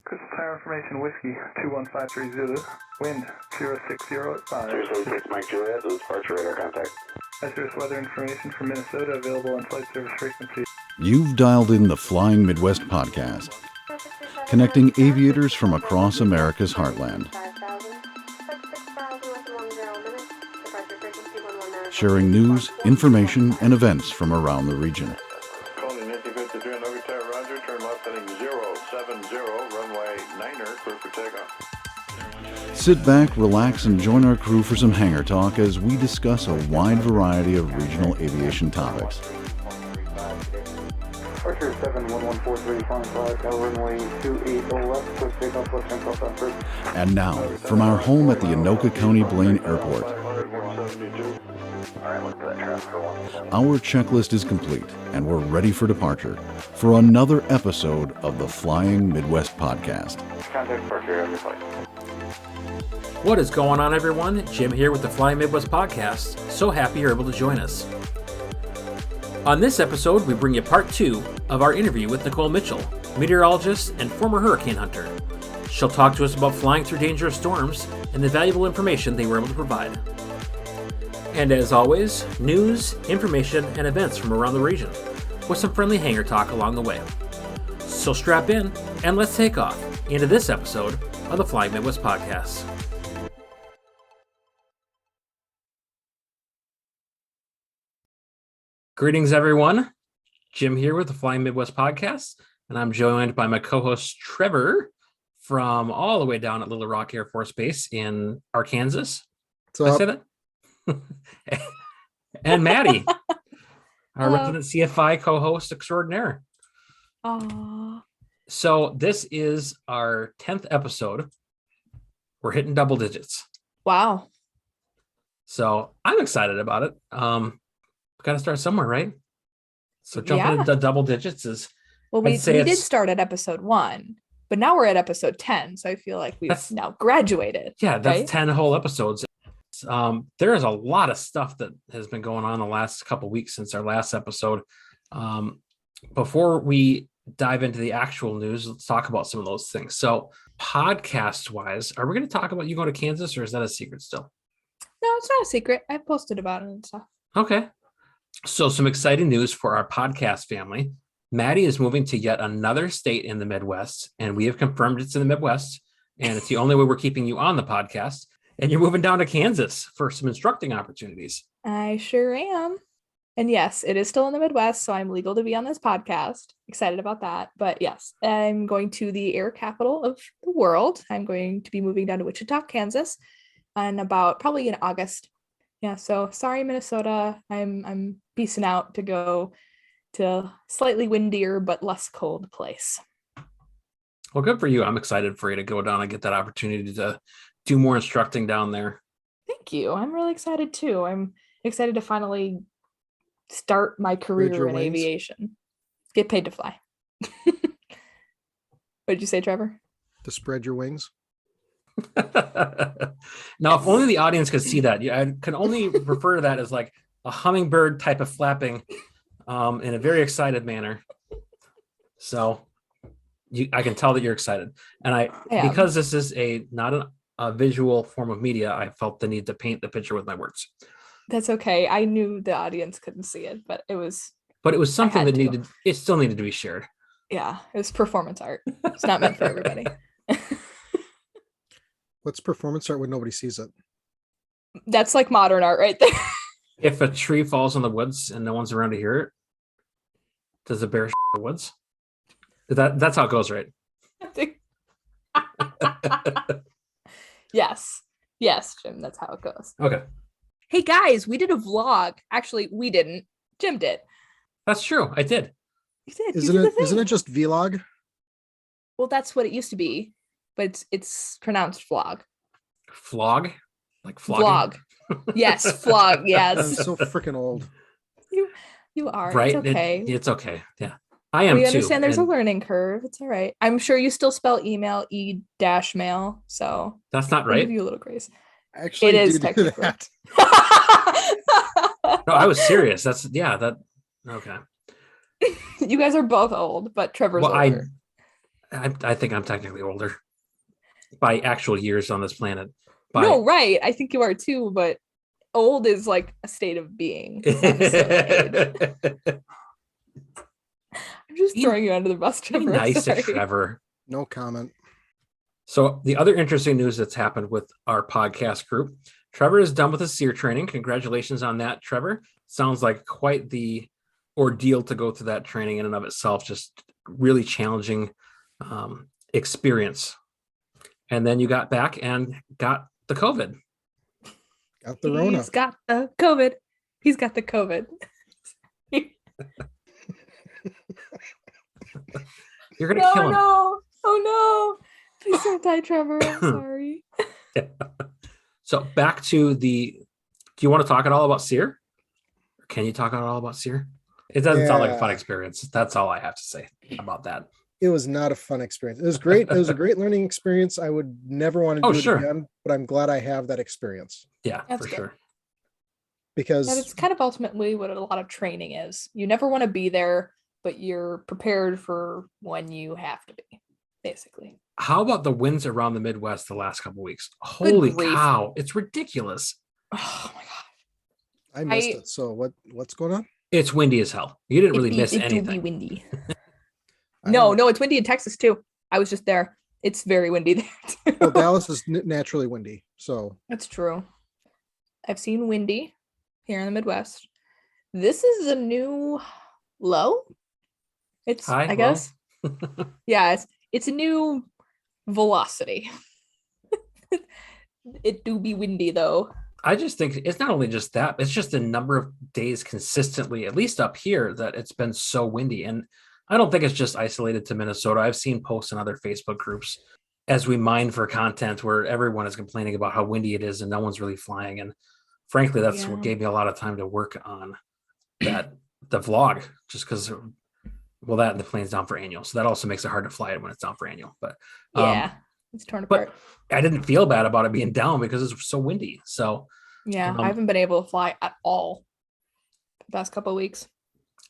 Crystal Tower information, Whiskey 2153 Zulu, wind 060 at 5. 076 Mike Juliet, departure radar contact. Hazardous weather information from Minnesota available on flight service frequency. You've dialed in the Flying Midwest podcast, connecting aviators from across America's heartland, sharing news, information, and events from around the region. Calling Nancy 53 on Nugget Tower, roger, turn left heading 070, runway 9er, clear for takeoff. Sit back, relax, and join our crew for some hangar talk as we discuss a wide variety of regional aviation topics. Archer 71143, flying 5, runway 28 left, quick takeoff, left hand southbound first. And now, from our home at the Anoka County Blaine Airport, our checklist is complete, and we're ready for departure for another episode of the Flying Midwest podcast. Contact departure on your flight. What is going on, everyone? Jim here with the Flying Midwest podcast. So happy you're able to join us. On this episode, we bring you part 2 of our interview with Nicole Mitchell, meteorologist and former hurricane hunter. She'll talk to us about flying through dangerous storms and the valuable information they were able to provide. And as always, news, information, and events from around the region, with some friendly hangar talk along the way. So strap in, and let's take off into this episode of the Flying Midwest podcast. Greetings, everyone. Jim here with the Flying Midwest podcast, and I'm joined by my co-host Trevor from all the way down at Little Rock Air Force Base in Arkansas. Did I say that? And Maddie, our resident CFI co-host extraordinaire. Aww. So this is our 10th episode. We're hitting double digits. Wow. So I'm excited about it. Got to start somewhere, right? So jumping into double digits is... Well, we did start at episode 1, but now we're at episode 10. So I feel like we've now graduated. Yeah, that's right? 10 whole episodes. There is a lot of stuff that has been going on the last couple weeks since our last episode. Before we dive into the actual news, let's talk about some of those things. So podcast wise, are we going to talk about you going to Kansas, or is that a secret still? No, it's not a secret. I posted about it and stuff. Okay. So some exciting news for our podcast family. Maddie is moving to yet another state in the Midwest, and we have confirmed it's in the Midwest, and it's the only way we're keeping you on the podcast. And you're moving down to Kansas for some instructing opportunities. I sure am. And yes, it is still in the Midwest, so I'm legal to be on this podcast. Excited about that. But yes, I'm going to the air capital of the world. I'm going to be moving down to Wichita, Kansas, and probably in August. Yeah, so sorry, Minnesota. I'm peacing out to go to a slightly windier but less cold place. Well, good for you. I'm excited for you to go down and get that opportunity to do more instructing down there. Thank you. I'm really excited too. I'm excited to finally start my career in aviation. Get paid to fly. What did you say, Trevor? To spread your wings. Now, if only the audience could see that. I can only refer to that as like a hummingbird type of flapping in a very excited manner. So I can tell that you're excited. And because this is not a visual form of media, I felt the need to paint the picture with my words. That's okay. I knew the audience couldn't see it, but it was something that it still needed to be shared. Yeah, it was performance art. It's not meant for everybody. What's performance art when nobody sees it? That's like modern art right there. If a tree falls in the woods and no one's around to hear it, does the bear the woods? That's how it goes, right? Yes, Jim, that's how it goes. Okay. Hey guys, we did a vlog. Actually, we didn't. Jim did. That's true. I did. You did. Isn't it just vlog? Well, that's what it used to be, but it's pronounced vlog. Flog? Like flogging? Vlog. Yes, flog. Yes. I'm so freaking old. You are. Right? It's okay. It's okay. Yeah. I am too. We understand there's a learning curve. It's all right. I'm sure you still spell email E-mail, so that's not right. I'll give you a little grace. Actually, it is technically. That. No, I was serious. Okay. You guys are both old, but Trevor's older. I think I'm technically older by actual years on this planet. No, right. I think you are too, but old is like a state of being. Not necessarily age. I'm just throwing you under the bus, Be Trevor. nice to Sorry. Trevor. No comment. So the other interesting news that's happened with our podcast group, Trevor is done with his SEER training. Congratulations on that, Trevor. Sounds like quite the ordeal to go through that training in and of itself. Just really challenging experience. And then you got back and got the COVID. Got the Rona. He's got the COVID. He's got the COVID. You're going to kill him. No. Oh no. Please don't die, Trevor. I'm sorry. So back to do you want to talk at all about SEER? Or can you talk at all about SEER? It doesn't sound like a fun experience. That's all I have to say about that. It was not a fun experience. It was great. It was a great learning experience. I would never want to do it again, but I'm glad I have that experience. Yeah, That's for good. sure. Because And it's kind of ultimately what a lot of training is. You never want to be there, but you're prepared for when you have to be, basically. How about the winds around the Midwest the last couple of weeks? Holy grief. cow. It's ridiculous. Oh my god. I missed it. So what's going on? It's windy as hell. You didn't really miss It do be anything. windy. I No, don't know. it's windy in Texas too. I was just there. It's very windy there too. Well, Dallas is naturally windy. So That's true. I've seen windy here in the Midwest. This is a new low. It's High, I low? guess. Yeah, it's a new velocity. It do be windy though. I just think it's not only just that, it's just a number of days consistently, at least up here, that it's been so windy. And I don't think it's just isolated to Minnesota. I've seen posts in other Facebook groups as we mine for content where everyone is complaining about how windy it is and no one's really flying. And frankly, that's what gave me a lot of time to work on the vlog, just because, well, that and the plane's down for annual. So that also makes it hard to fly it when it's down for annual. But it's torn apart. I didn't feel bad about it being down because it's so windy. So Yeah, I haven't been able to fly at all the past couple of weeks.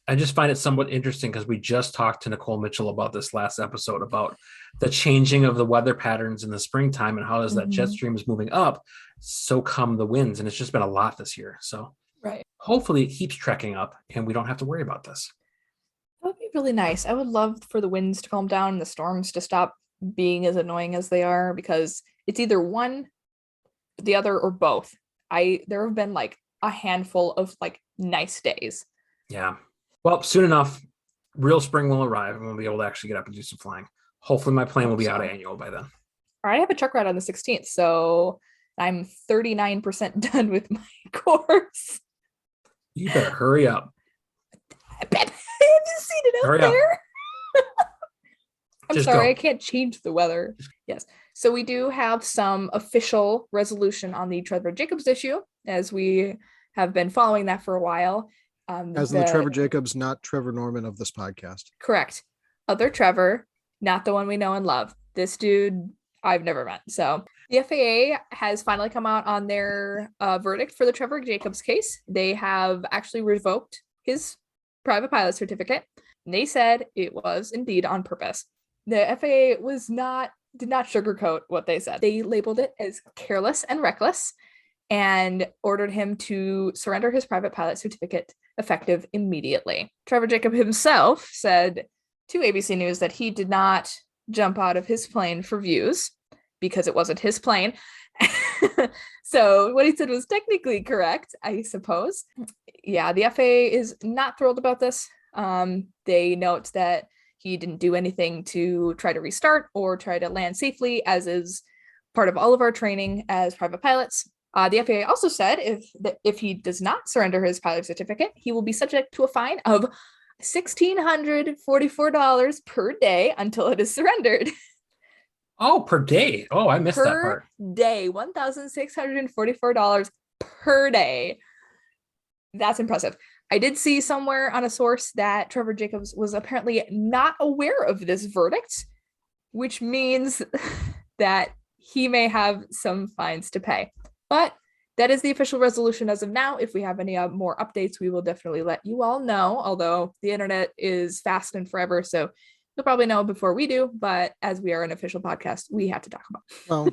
I just find it somewhat interesting because we just talked to Nicole Mitchell about this last episode about the changing of the weather patterns in the springtime and how as that jet stream is moving up, so come the winds. And it's just been a lot this year. So hopefully it keeps trekking up and we don't have to worry about this. That would be really nice. I would love for the winds to calm down and the storms to stop being as annoying as they are, because it's either one, the other, or both. There have been like a handful of like nice days. Yeah. Well, soon enough, real spring will arrive and we'll be able to actually get up and do some flying. Hopefully my plane will be out of annual by then. All right, I have a truck ride on the 16th, so I'm 39% done with my course. You better hurry up. Have you seen it out Hurry up. there? I'm Just sorry, go. I can't change the weather. Yes. So we do have some official resolution on the Trevor Jacobs issue, as we have been following that for a while. as in the Trevor Jacobs, not Trevor Norman of this podcast. Correct. Other Trevor, not the one we know and love. This dude I've never met. So the FAA has finally come out on their verdict for the Trevor Jacobs case. They have actually revoked his private pilot certificate. And they said it was indeed on purpose. The FAA did not sugarcoat what they said. They labeled it as careless and reckless and ordered him to surrender his private pilot certificate effective immediately. Trevor Jacob himself said to ABC News that he did not jump out of his plane for views because it wasn't his plane. So what he said was technically correct, I suppose. Yeah, the FAA is not thrilled about this. They note that he didn't do anything to try to restart or try to land safely, as is part of all of our training as private pilots. The FAA also said if he does not surrender his pilot certificate, he will be subject to a fine of $1,644 per day until it is surrendered. Oh, per day. Oh, I missed that part. Per day, $1,644 per day. That's impressive. I did see somewhere on a source that Trevor Jacobs was apparently not aware of this verdict, which means that he may have some fines to pay. But that is the official resolution as of now. If we have any more updates, we will definitely let you all know, although the internet is fast and forever, so You'll probably know before we do, but as we are an official podcast, we have to talk about it. Well,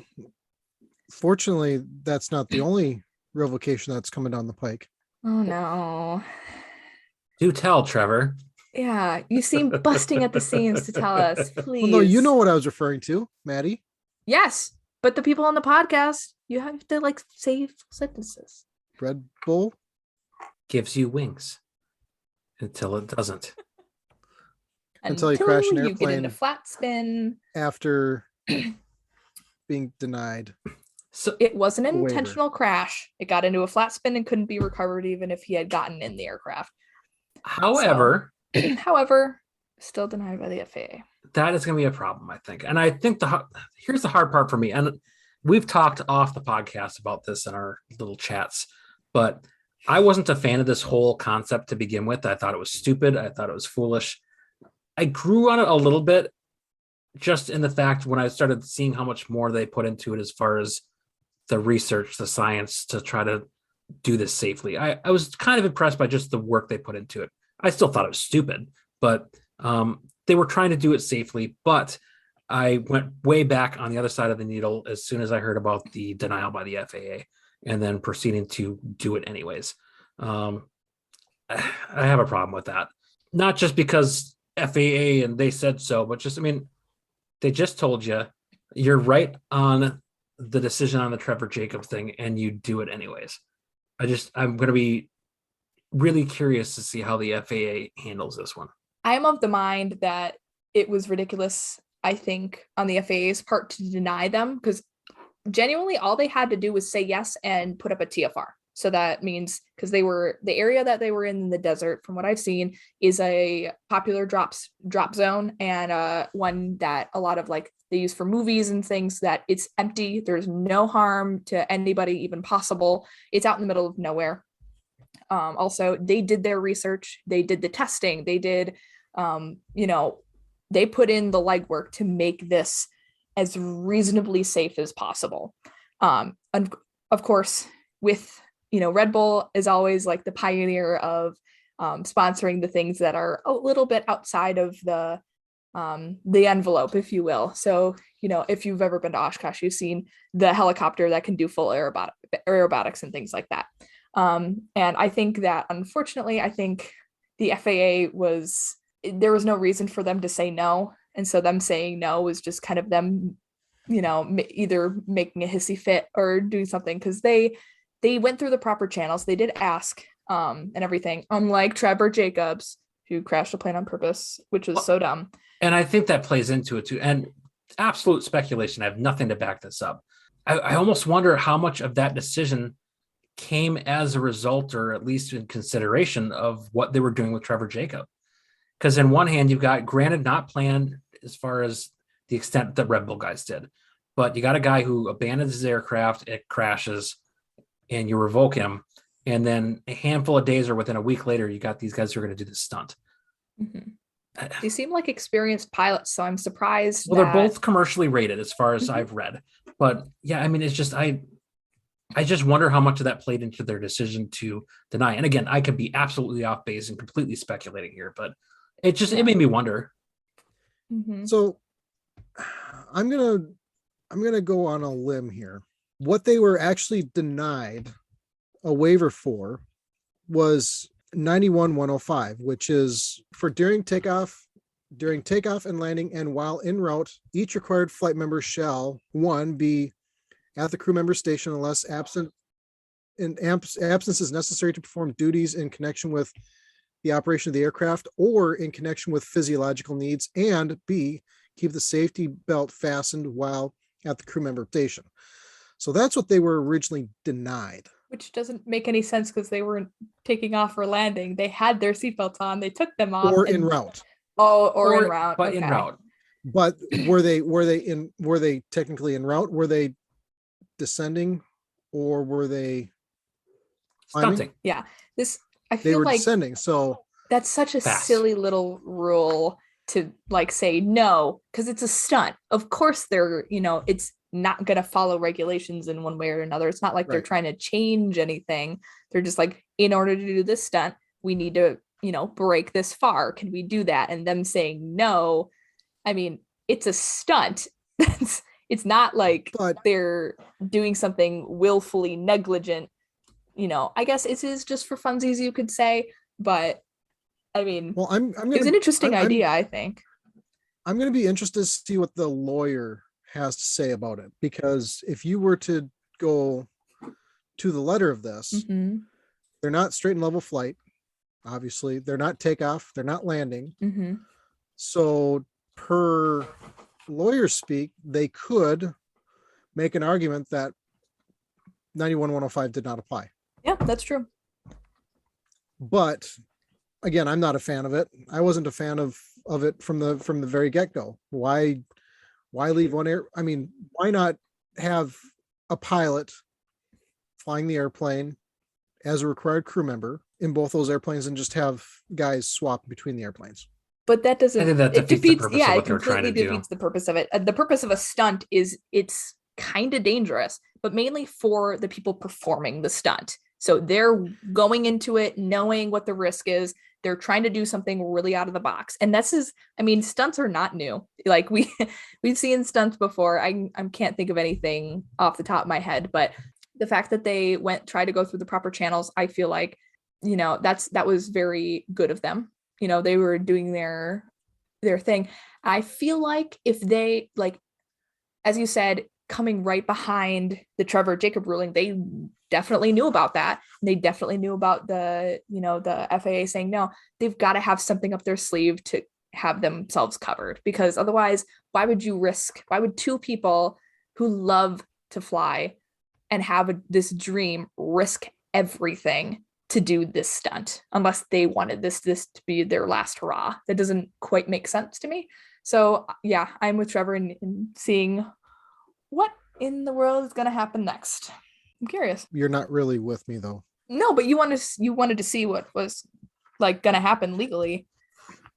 fortunately, that's not the only revocation that's coming down the pike. Oh no. Do tell, Trevor. Yeah, you seem busting at the seams to tell us, please. Well, no, you know what I was referring to, Maddie. Yes, but the people on the podcast, you have to like say sentences. Redbull gives you wings until it doesn't. Until you crash an airplane. You get into flat spin after being denied. So it was an intentional crash. It got into a flat spin and couldn't be recovered even if he had gotten in the aircraft. However, still denied by the FAA. That is going to be a problem, I think. And I think here's the hard part for me. And we've talked off the podcast about this in our little chats, but I wasn't a fan of this whole concept to begin with. I thought it was stupid. I thought it was foolish. I grew on it a little bit just in the fact when I started seeing how much more they put into it as far as the research, the science to try to do this safely. I was kind of impressed by just the work they put into it. I still thought it was stupid, but they were trying to do it safely. But I went way back on the other side of the needle as soon as I heard about the denial by the FAA and then proceeding to do it anyways. I have a problem with that. Not just because FAA and they said so, but just, I mean, they just told you you're right on the decision on the Trevor Jacob thing and you do it anyways. I'm going to be really curious to see how the FAA handles this one. I'm of the mind that it was ridiculous, I think, on the FAA's part to deny them, because genuinely all they had to do was say yes and put up a TFR. So that means, because the area that they were in the desert, from what I've seen, is a popular drop zone and one that a lot of like they use for movies and things, that it's empty. There's no harm to anybody even possible. It's out in the middle of nowhere. Also, they did their research. They did the testing. They did, they put in the legwork to make this as reasonably safe as possible. And of course, with Redbull is always like the pioneer of sponsoring the things that are a little bit outside of the envelope, if you will. So, if you've ever been to Oshkosh, you've seen the helicopter that can do full aerobatics and things like that. And I think that, unfortunately, the FAA there was no reason for them to say no. And so them saying no was just kind of them, either making a hissy fit or doing something, because they went through the proper channels. They did ask and everything, unlike Trevor Jacobs, who crashed a plane on purpose, which was so dumb. And I think that plays into it too. And absolute speculation. I have nothing to back this up. I almost wonder how much of that decision came as a result, or at least in consideration of what they were doing with Trevor Jacob. Because in one hand, you've got, granted, not planned as far as the extent that Red Bull guys did, but you got a guy who abandons his aircraft, it crashes, and you revoke him. And then a handful of days or within a week later, you got these guys who are going to do this stunt. Mm-hmm. They seem like experienced pilots, so I'm surprised. Well, they're both commercially rated as far as I've read. But yeah, I mean, it's just, I just wonder how much of that played into their decision to deny. And again, I could be absolutely off base and completely speculating here, but it made me wonder. Mm-hmm. So I'm gonna go on a limb here. What they were actually denied a waiver for was 91-105, which is for during takeoff and landing, and while en route, each required flight member shall, 1, be at the crew member station unless absence is necessary to perform duties in connection with the operation of the aircraft or in connection with physiological needs, and B, keep the safety belt fastened while at the crew member station. So that's what they were originally denied. Which doesn't make any sense, because they weren't taking off or landing. They had their seatbelts on. They took them off. Or en route. Oh, or en route. But okay. en route. But were they technically en route? Were they descending, or were they climbing? Stunting? Yeah. I They feel were like descending. So that's such a fast. silly little rule to like say no, because it's a stunt. Of course they're, it's not going to follow regulations in one way or another. It's not like they're trying to change anything. They're just like, in order to do this stunt, we need to, break this far. Can we do that? And them saying no I mean, it's a stunt. It's not like But they're doing something willfully negligent. I guess it is just for funsies, you could say. But I mean, well, I'm it was gonna an interesting I'm idea, I think. I'm gonna be interested to see what the lawyer has to say about it, because if you were to go to the letter of this, Mm-hmm. they're not straight and level flight. Obviously, they're not takeoff, they're not landing. Mm-hmm. So per lawyer speak, they could make an argument that 91-105 did not apply. Yeah, that's true. But again, I'm not a fan of it. I wasn't a fan of it from the very get-go. Why leave one air? I mean, why not have a pilot flying the airplane as a required crew member in both those airplanes and just have guys swap between the airplanes? But that doesn't. I think that it defeats the defeats. purpose Yeah, of it what they were trying completely to do. defeats the purpose of it. The purpose of a stunt is it's kind of dangerous, but mainly for the people performing the stunt. So they're going into it knowing what the risk is. They're trying to do something really out of the box, and stunts are not new. Like we've seen stunts before. I can't think of anything off the top of my head, but the fact that they tried to go through the proper channels, I feel like that was very good of them. They were doing their thing. I feel like if they, like, as you said, coming right behind the Trevor Jacob ruling, they definitely knew about that. They definitely knew about the FAA saying no. They've got to have something up their sleeve to have themselves covered, because otherwise, why would two people who love to fly and have this dream risk everything to do this stunt unless they wanted this to be their last hurrah? That doesn't quite make sense to me. So yeah, I'm with Trevor in seeing what in the world is going to happen next. I'm curious. You're not really with me though. No, but you wanted to see what was like going to happen legally.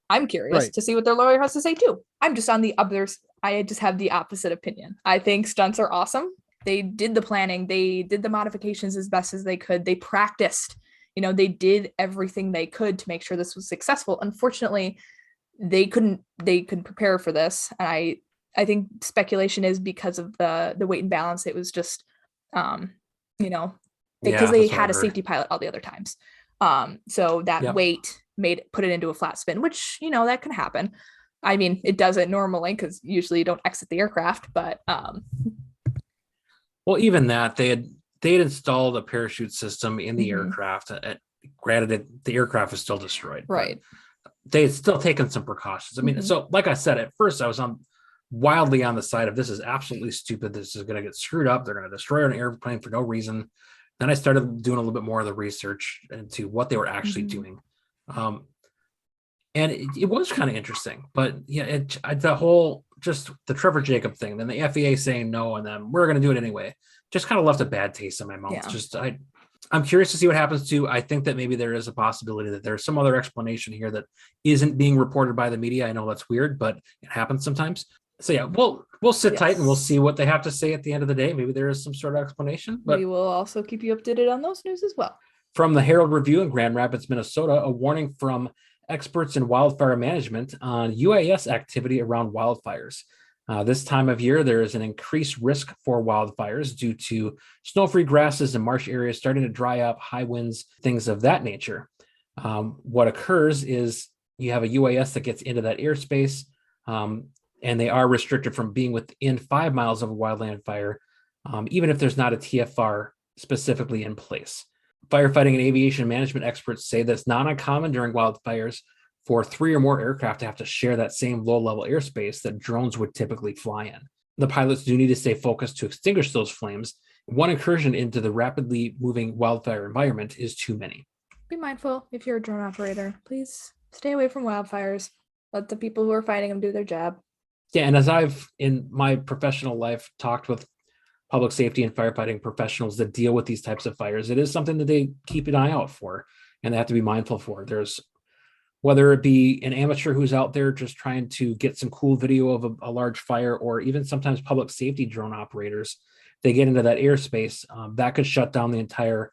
I'm curious to see what their lawyer has to say too. I'm just on the others. I just have the opposite opinion. I think stunts are awesome. They did the planning. They did the modifications as best as they could. They practiced. They did everything they could to make sure this was successful. Unfortunately, they couldn't prepare for this. And I think speculation is because of the weight and balance. It was just, because they had a safety pilot all the other times. So that weight put it into a flat spin, which, that can happen. I mean, it doesn't normally, because usually you don't exit the aircraft, but well, even that they had installed a parachute system in the aircraft. Granted, the aircraft was still destroyed. Right. They had still taken some precautions. I mean, so like I said, at first I was wildly on the side of this is absolutely stupid. This is going to get screwed up. They're going to destroy an airplane for no reason. Then I started doing a little bit more of the research into what they were actually doing. And it was kind of interesting, but yeah, the whole, just the Trevor Jacob thing, then the FAA saying no, and then we're going to do it anyway, just kind of left a bad taste in my mouth. Yeah. I'm curious to see what happens too. I think that maybe there is a possibility that there's some other explanation here that isn't being reported by the media. I know that's weird, but it happens sometimes. So yeah, we'll sit tight and we'll see what they have to say at the end of the day. Maybe there is some sort of explanation. But we will also keep you updated on those news as well. From the Herald Review in Grand Rapids, Minnesota, a warning from experts in wildfire management on UAS activity around wildfires. This time of year, there is an increased risk for wildfires due to snow-free grasses and marsh areas starting to dry up, high winds, things of that nature. What occurs is you have a UAS that gets into that airspace, and they are restricted from being within 5 miles of a wildland fire, even if there's not a TFR specifically in place. Firefighting and aviation management experts say that it's not uncommon during wildfires for 3 or more aircraft to have to share that same low-level airspace that drones would typically fly in. The pilots do need to stay focused to extinguish those flames. One incursion into the rapidly moving wildfire environment is too many. Be mindful if you're a drone operator. Please stay away from wildfires. Let the people who are fighting them do their job. Yeah, and as I've, in my professional life, talked with public safety and firefighting professionals that deal with these types of fires, it is something that they keep an eye out for, and they have to be mindful for. There's, whether it be an amateur who's out there just trying to get some cool video of a large fire, or even sometimes public safety drone operators, they get into that airspace, that could shut down the entire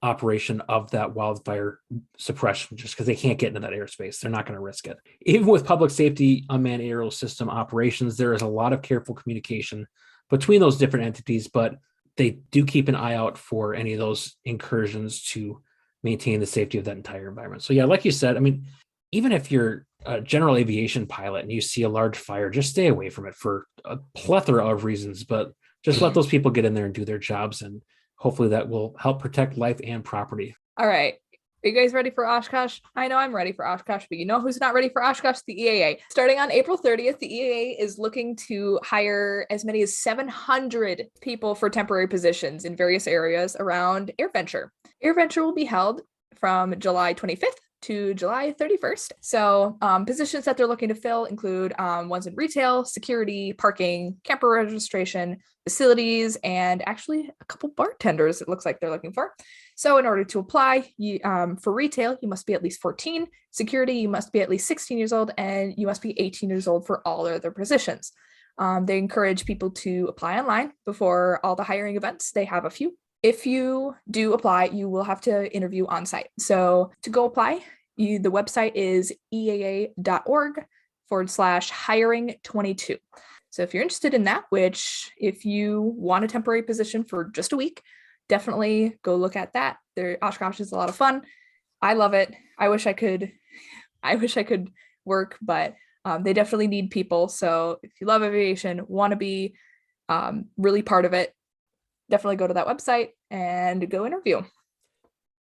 operation of that wildfire suppression, just because they can't get into that airspace. They're not going to risk it. Even with public safety unmanned aerial system operations, there is a lot of careful communication between those different entities, but they do keep an eye out for any of those incursions to maintain the safety of that entire environment. So yeah, like you said, I mean, even if you're a general aviation pilot and you see a large fire, just stay away from it for a plethora of reasons, but just let those people get in there and do their jobs. And hopefully that will help protect life and property. All right. Are you guys ready for Oshkosh? I know I'm ready for Oshkosh, but you know who's not ready for Oshkosh? The EAA. Starting on April 30th, the EAA is looking to hire as many as 700 people for temporary positions in various areas around Airventure. Airventure will be held from July 25th to July 31st. So positions that they're looking to fill include ones in retail, security, parking, camper registration, facilities, and actually a couple bartenders it looks like they're looking for. So in order to apply, for retail, you must be at least 14. Security, you must be at least 16 years old, and you must be 18 years old for all other positions. They encourage people to apply online before all the hiring events. They have a few. If you do apply, you will have to interview on site. So to go apply, the website is eaa.org/hiring22. So if you're interested in that, which if you want a temporary position for just a week, definitely go look at that. Oshkosh is a lot of fun. I love it. I wish I could work, but they definitely need people. So if you love aviation, want to be really part of it, definitely go to that website and go interview.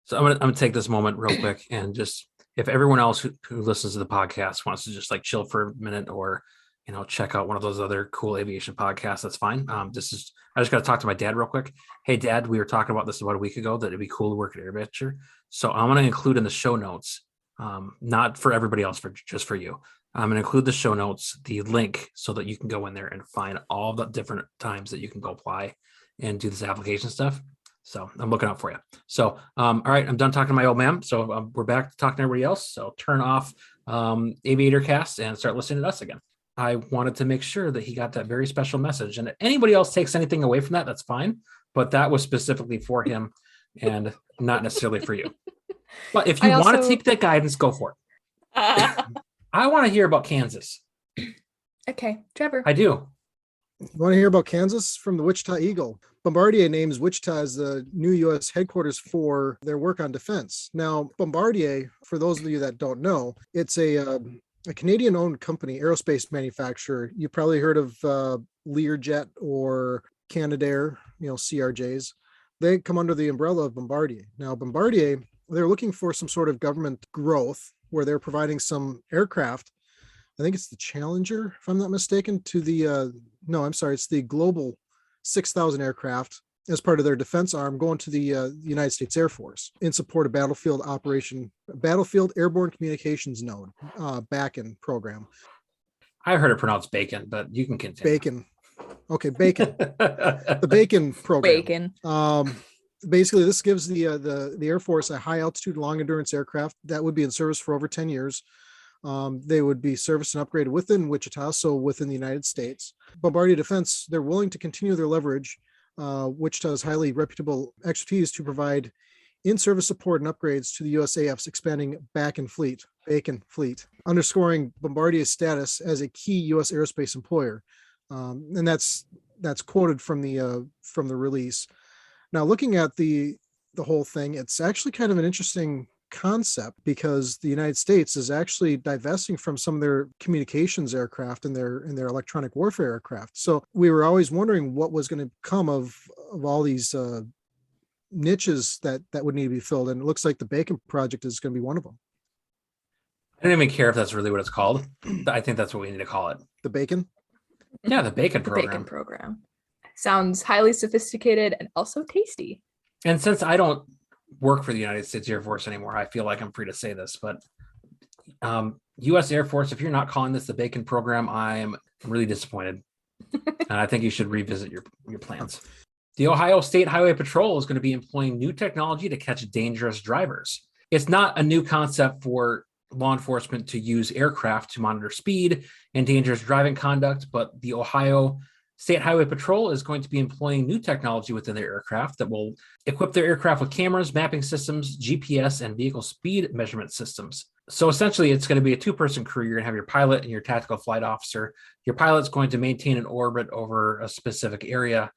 So I'm gonna take this moment real quick and just, if everyone else who listens to the podcast wants to just like chill for a minute or, you know, check out one of those other cool aviation podcasts, that's fine. I just got to talk to my dad real quick. Hey Dad, we were talking about this about a week ago, that it'd be cool to work at Airventure. So I'm going to include in the show notes, not for everybody else, just for you. I'm going to include the show notes, the link, so that you can go in there and find all the different times that you can go apply and do this application stuff. So I'm looking out for you. So, all right, I'm done talking to my old man. So we're back to talking to everybody else. So turn off Aviator Cast and start listening to us again. I wanted to make sure that he got that very special message. And if anybody else takes anything away from that, that's fine. But that was specifically for him and not necessarily for you. But if you want to take that guidance, go for it. I want to hear about Kansas. Okay, Trevor. I do. You want to hear about Kansas? From the Wichita Eagle. Bombardier names Wichita as the new U.S. headquarters for their work on defense. Now, Bombardier, for those of you that don't know, it's a Canadian-owned company, aerospace manufacturer. You probably heard of Learjet or Canadair, CRJs. They come under the umbrella of Bombardier. Now, Bombardier, they're looking for some sort of government growth where they're providing some aircraft. I think it's the Challenger, if I'm not mistaken, to the, it's the Global 6,000 aircraft as part of their defense arm going to the United States Air Force in support of Battlefield Airborne Communications Node, BACN program. I heard it pronounced bacon, but you can continue. Bacon. Okay, bacon. The BACN program. Bacon. Basically, this gives the Air Force a high altitude, long endurance aircraft that would be in service for over 10 years. They would be serviced and upgraded within Wichita, so within the United States. Bombardier Defense, they're willing to continue their leverage, Wichita's highly reputable expertise to provide in-service support and upgrades to the USAF's expanding BACN fleet, underscoring Bombardier's status as a key U.S. aerospace employer. And that's quoted from the release. Now, looking at the whole thing, it's actually kind of an interesting concept because the United States is actually divesting from some of their communications aircraft and their electronic warfare aircraft. So we were always wondering what was going to come of all these niches that would need to be filled, and it looks like the BACN project is going to be one of them. I don't even care if that's really what it's called. I think that's what we need to call it. The BACN? Yeah, the BACN program. The BACN program. Sounds highly sophisticated and also tasty. And since I don't work for the United States Air Force anymore, I feel like I'm free to say this, but U.S. Air Force, if you're not calling this the BACN program, I'm really disappointed. And I think you should revisit your plans. The Ohio State Highway Patrol is going to be employing new technology to catch dangerous drivers. It's not a new concept for law enforcement to use aircraft to monitor speed and dangerous driving conduct, but the Ohio State Highway Patrol is going to be employing new technology within their aircraft that will equip their aircraft with cameras, mapping systems, GPS, and vehicle speed measurement systems. So essentially, it's going to be a two-person crew. You're going to have your pilot and your tactical flight officer. Your pilot's going to maintain an orbit over a specific area,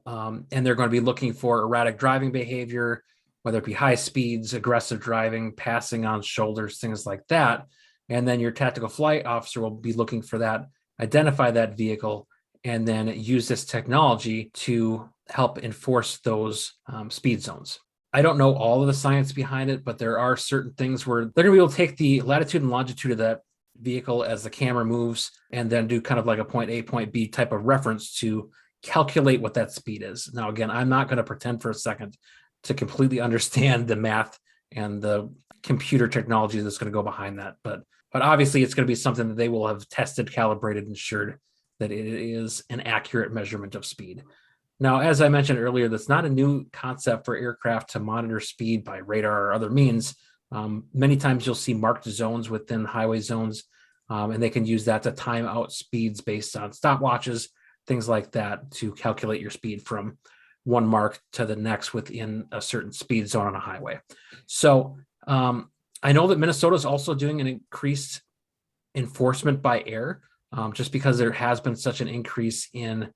and they're going to be looking for erratic driving behavior, whether it be high speeds, aggressive driving, passing on shoulders, things like that. And then your tactical flight officer will be looking for that, identify that vehicle, and then use this technology to help enforce those speed zones. I don't know all of the science behind it, but there are certain things where they're going to be able to take the latitude and longitude of that vehicle as the camera moves and then do kind of like a point A, point B type of reference to calculate what that speed is. Now, again, I'm not going to pretend for a second to completely understand the math and the computer technology that's going to go behind that. But obviously it's going to be something that they will have tested, calibrated, ensured that it is an accurate measurement of speed. Now, as I mentioned earlier, that's not a new concept for aircraft to monitor speed by radar or other means. Many times you'll see marked zones within highway zones, and they can use that to time out speeds based on stopwatches, things like that, to calculate your speed from one mark to the next within a certain speed zone on a highway. So I know that Minnesota is also doing an increased enforcement by air, just because there has been such an increase in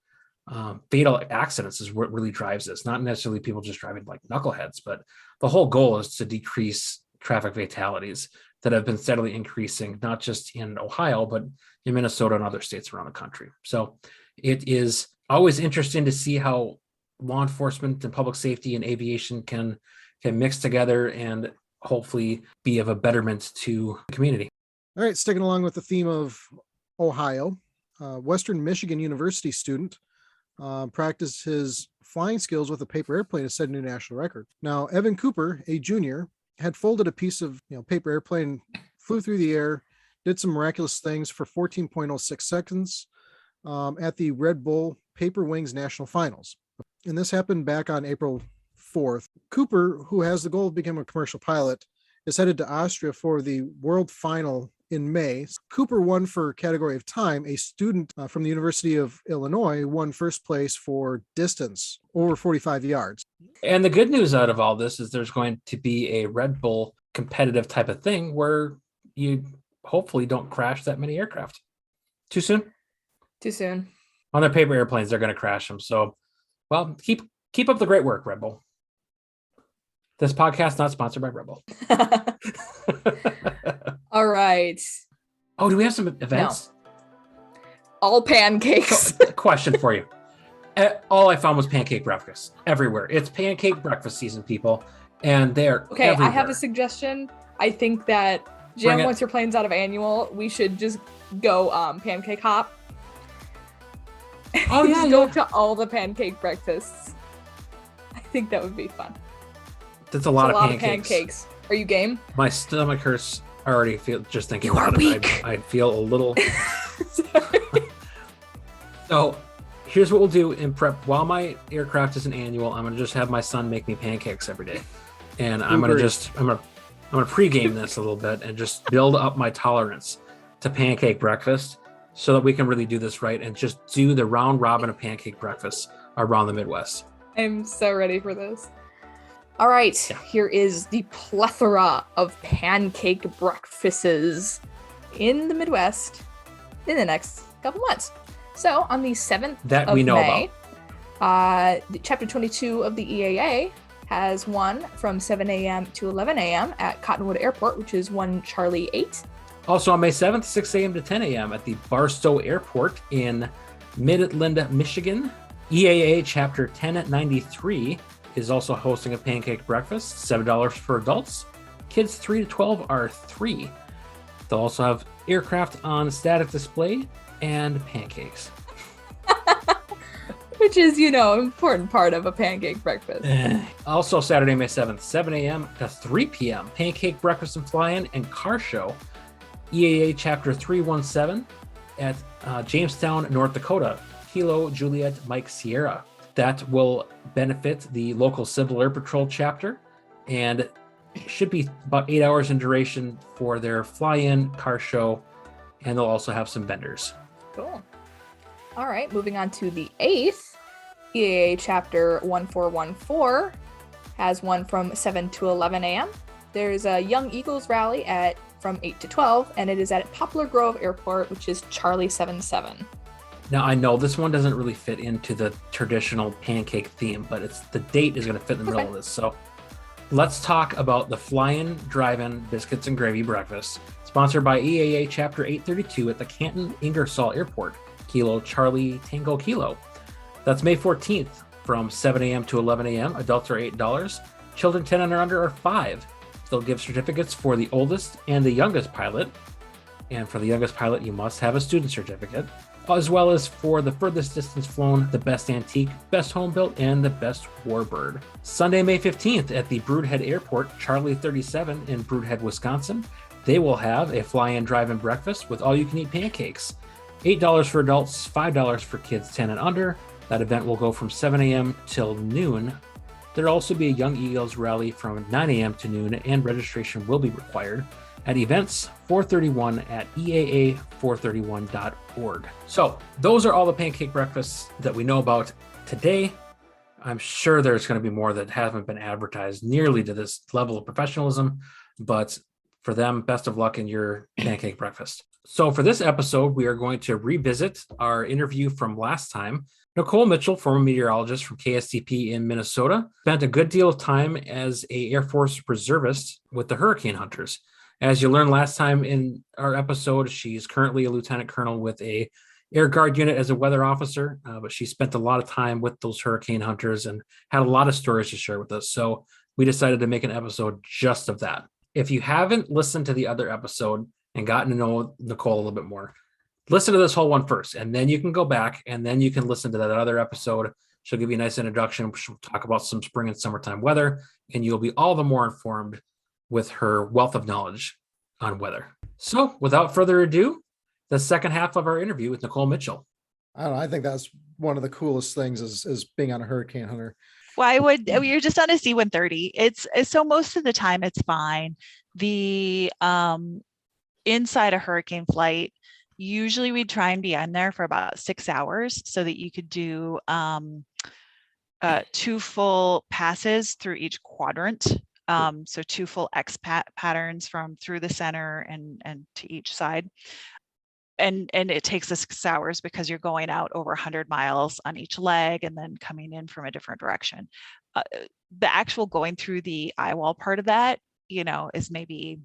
fatal accidents is what really drives this. Not necessarily people just driving like knuckleheads, but the whole goal is to decrease traffic fatalities that have been steadily increasing, not just in Ohio, but in Minnesota and other states around the country. So it is always interesting to see how law enforcement and public safety and aviation can mix together and hopefully be of a betterment to the community. All right, sticking along with the theme of Ohio, Western Michigan University student practiced his flying skills with a paper airplane to set a new national record. Now, Evan Cooper, a junior, had folded a piece of paper airplane, flew through the air, did some miraculous things for 14.06 seconds at the Redbull Paper Wings National Finals. And this happened back on April 4th. Cooper, who has the goal of becoming a commercial pilot, is headed to Austria for the World Final in May. Cooper won for category of time. A student from the University of Illinois won first place for distance over 45 yards. And the good news out of all this is there's going to be a Red Bull competitive type of thing where you hopefully don't crash that many aircraft. Too soon? Too soon. On their paper airplanes, they're going to crash them. So, well, keep up the great work, Red Bull. This podcast not sponsored by Red Bull. All right. Oh, do we have some events? No. All pancakes. So, question for you. All I found was pancake breakfast everywhere. It's pancake breakfast season, people, and they're okay. Everywhere. I have a suggestion. I think that Jim, once your plane's out of annual, we should just go pancake hop. Oh yeah, go to all the pancake breakfasts. I think that would be fun. That's a lot of pancakes. Are you game? My stomach hurts. I already feel just thinking you about are weak. I feel a little. So here's what we'll do in prep. While my aircraft is an annual, I'm gonna just have my son make me pancakes every day, and I'm gonna pregame this a little bit and just build up my tolerance to pancake breakfast, so that we can really do this right and just do the round robin of pancake breakfast around the Midwest. I'm so ready for this. All right, Here is the plethora of pancake breakfasts in the Midwest in the next couple months. So on the 7th of May, Chapter 22 of the EAA has one from 7 a.m. to 11 a.m. at Cottonwood Airport, which is 1 Charlie 8. Also on May 7th, 6 a.m. to 10 a.m. at the Barstow Airport in Midland, Michigan. EAA Chapter 1093 is also hosting a pancake breakfast, $7 for adults. Kids 3 to 12 are $3. They'll also have aircraft on static display and pancakes. Which is, important part of a pancake breakfast. Also Saturday, May 7th, 7 a.m. to 3 p.m. Pancake breakfast and fly-in and car show. EAA Chapter 317 at Jamestown, North Dakota. Kilo Juliet Mike Sierra. That will benefit the local Civil Air Patrol chapter and should be about 8 hours in duration for their fly-in car show, and they'll also have some vendors. Cool. All right, moving on to the 8th, EAA Chapter 1414 has one from 7 to 11 a.m. There's a Young Eagles rally from 8 to 12, and it is at Poplar Grove Airport, which is Charlie 77. Now, I know this one doesn't really fit into the traditional pancake theme, but the date is going to fit in the middle of this. So let's talk about the Flying Drive-In Biscuits and Gravy Breakfast, sponsored by EAA Chapter 832 at the Canton Ingersoll Airport, Kilo Charlie Tango Kilo. That's May 14th from 7 a.m. to 11 a.m. Adults are $8. Children 10 and under are $5. They'll give certificates for the oldest and the youngest pilot. And for the youngest pilot, you must have a student certificate, as well as for the furthest distance flown, the best antique, best home built, and the best warbird. Sunday, May 15th at the Broodhead Airport, Charlie 37 in Broodhead, Wisconsin. They will have a fly-in drive-in breakfast with all-you-can-eat pancakes. $8 for adults, $5 for kids 10 and under. That event will go from 7 a.m. till noon. There'll also be a Young Eagles rally from 9 a.m. to noon, and registration will be required at events 431 at EAA431.org. So those are all the pancake breakfasts that we know about today. I'm sure there's going to be more that haven't been advertised nearly to this level of professionalism, but for them, best of luck in your pancake breakfast. So for this episode, we are going to revisit our interview from last time. Nicole Mitchell, former meteorologist from KSTP in Minnesota, spent a good deal of time as an Air Force reservist with the Hurricane Hunters. As you learned last time in our episode, she's currently a lieutenant colonel with a Air Guard unit as a weather officer, but she spent a lot of time with those Hurricane Hunters and had a lot of stories to share with us. So we decided to make an episode just of that. If you haven't listened to the other episode and gotten to know Nicole a little bit more, listen to this whole one first, and then you can go back and then you can listen to that other episode. She'll give you a nice introduction. She'll talk about some spring and summertime weather, and you'll be all the more informed with her wealth of knowledge on weather. So without further ado, the second half of our interview with Nicole Mitchell. I don't know. I think that's one of the coolest things is being on a Hurricane Hunter. Why would you're just on a C-130? It's so most of the time it's fine. The inside a hurricane flight, usually we'd try and be on there for about 6 hours so that you could do 2 full passes through each quadrant. So 2 full X patterns from through the center and to each side. And it takes us 6 hours because you're going out over 100 miles on each leg and then coming in from a different direction. The actual going through the eye wall part of that, is maybe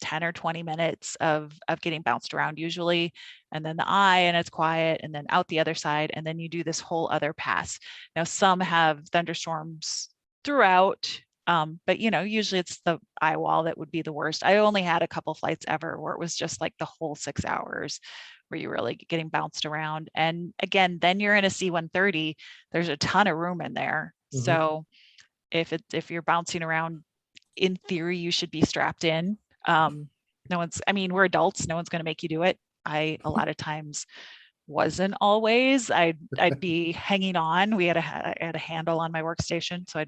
10 or 20 minutes of getting bounced around usually, and then the eye, and it's quiet, and then out the other side, and then you do this whole other pass. Now some have thunderstorms throughout, but usually it's the eye wall that would be the worst. I only had a couple flights ever where it was just like the whole 6 hours where you're really getting bounced around. And again, then you're in a C-130, there's a ton of room in there. Mm-hmm. So if you're bouncing around, in theory, you should be strapped in. We're adults, no one's going to make you do it. I a lot of times wasn't always. I'd be hanging on. I had a handle on my workstation, so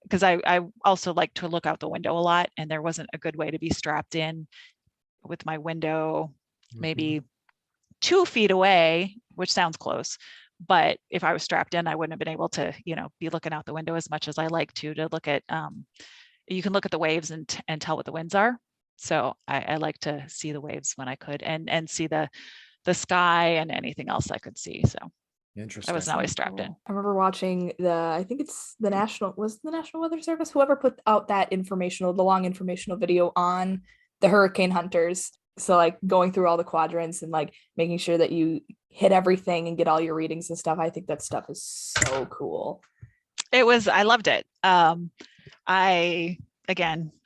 because I also like to look out the window a lot, and there wasn't a good way to be strapped in with my window maybe 2 feet away, which sounds close, but if I was strapped in, I wouldn't have been able to be looking out the window as much as I like to look at you can look at the waves and tell what the winds are. So I like to see the waves when I could, and see the sky and anything else I could see. So interesting. I wasn't always strapped in. I remember watching the National Weather Service, whoever put out that the long informational video on the Hurricane Hunters. So like going through all the quadrants and like making sure that you hit everything and get all your readings and stuff. I think that stuff is so cool. I loved it.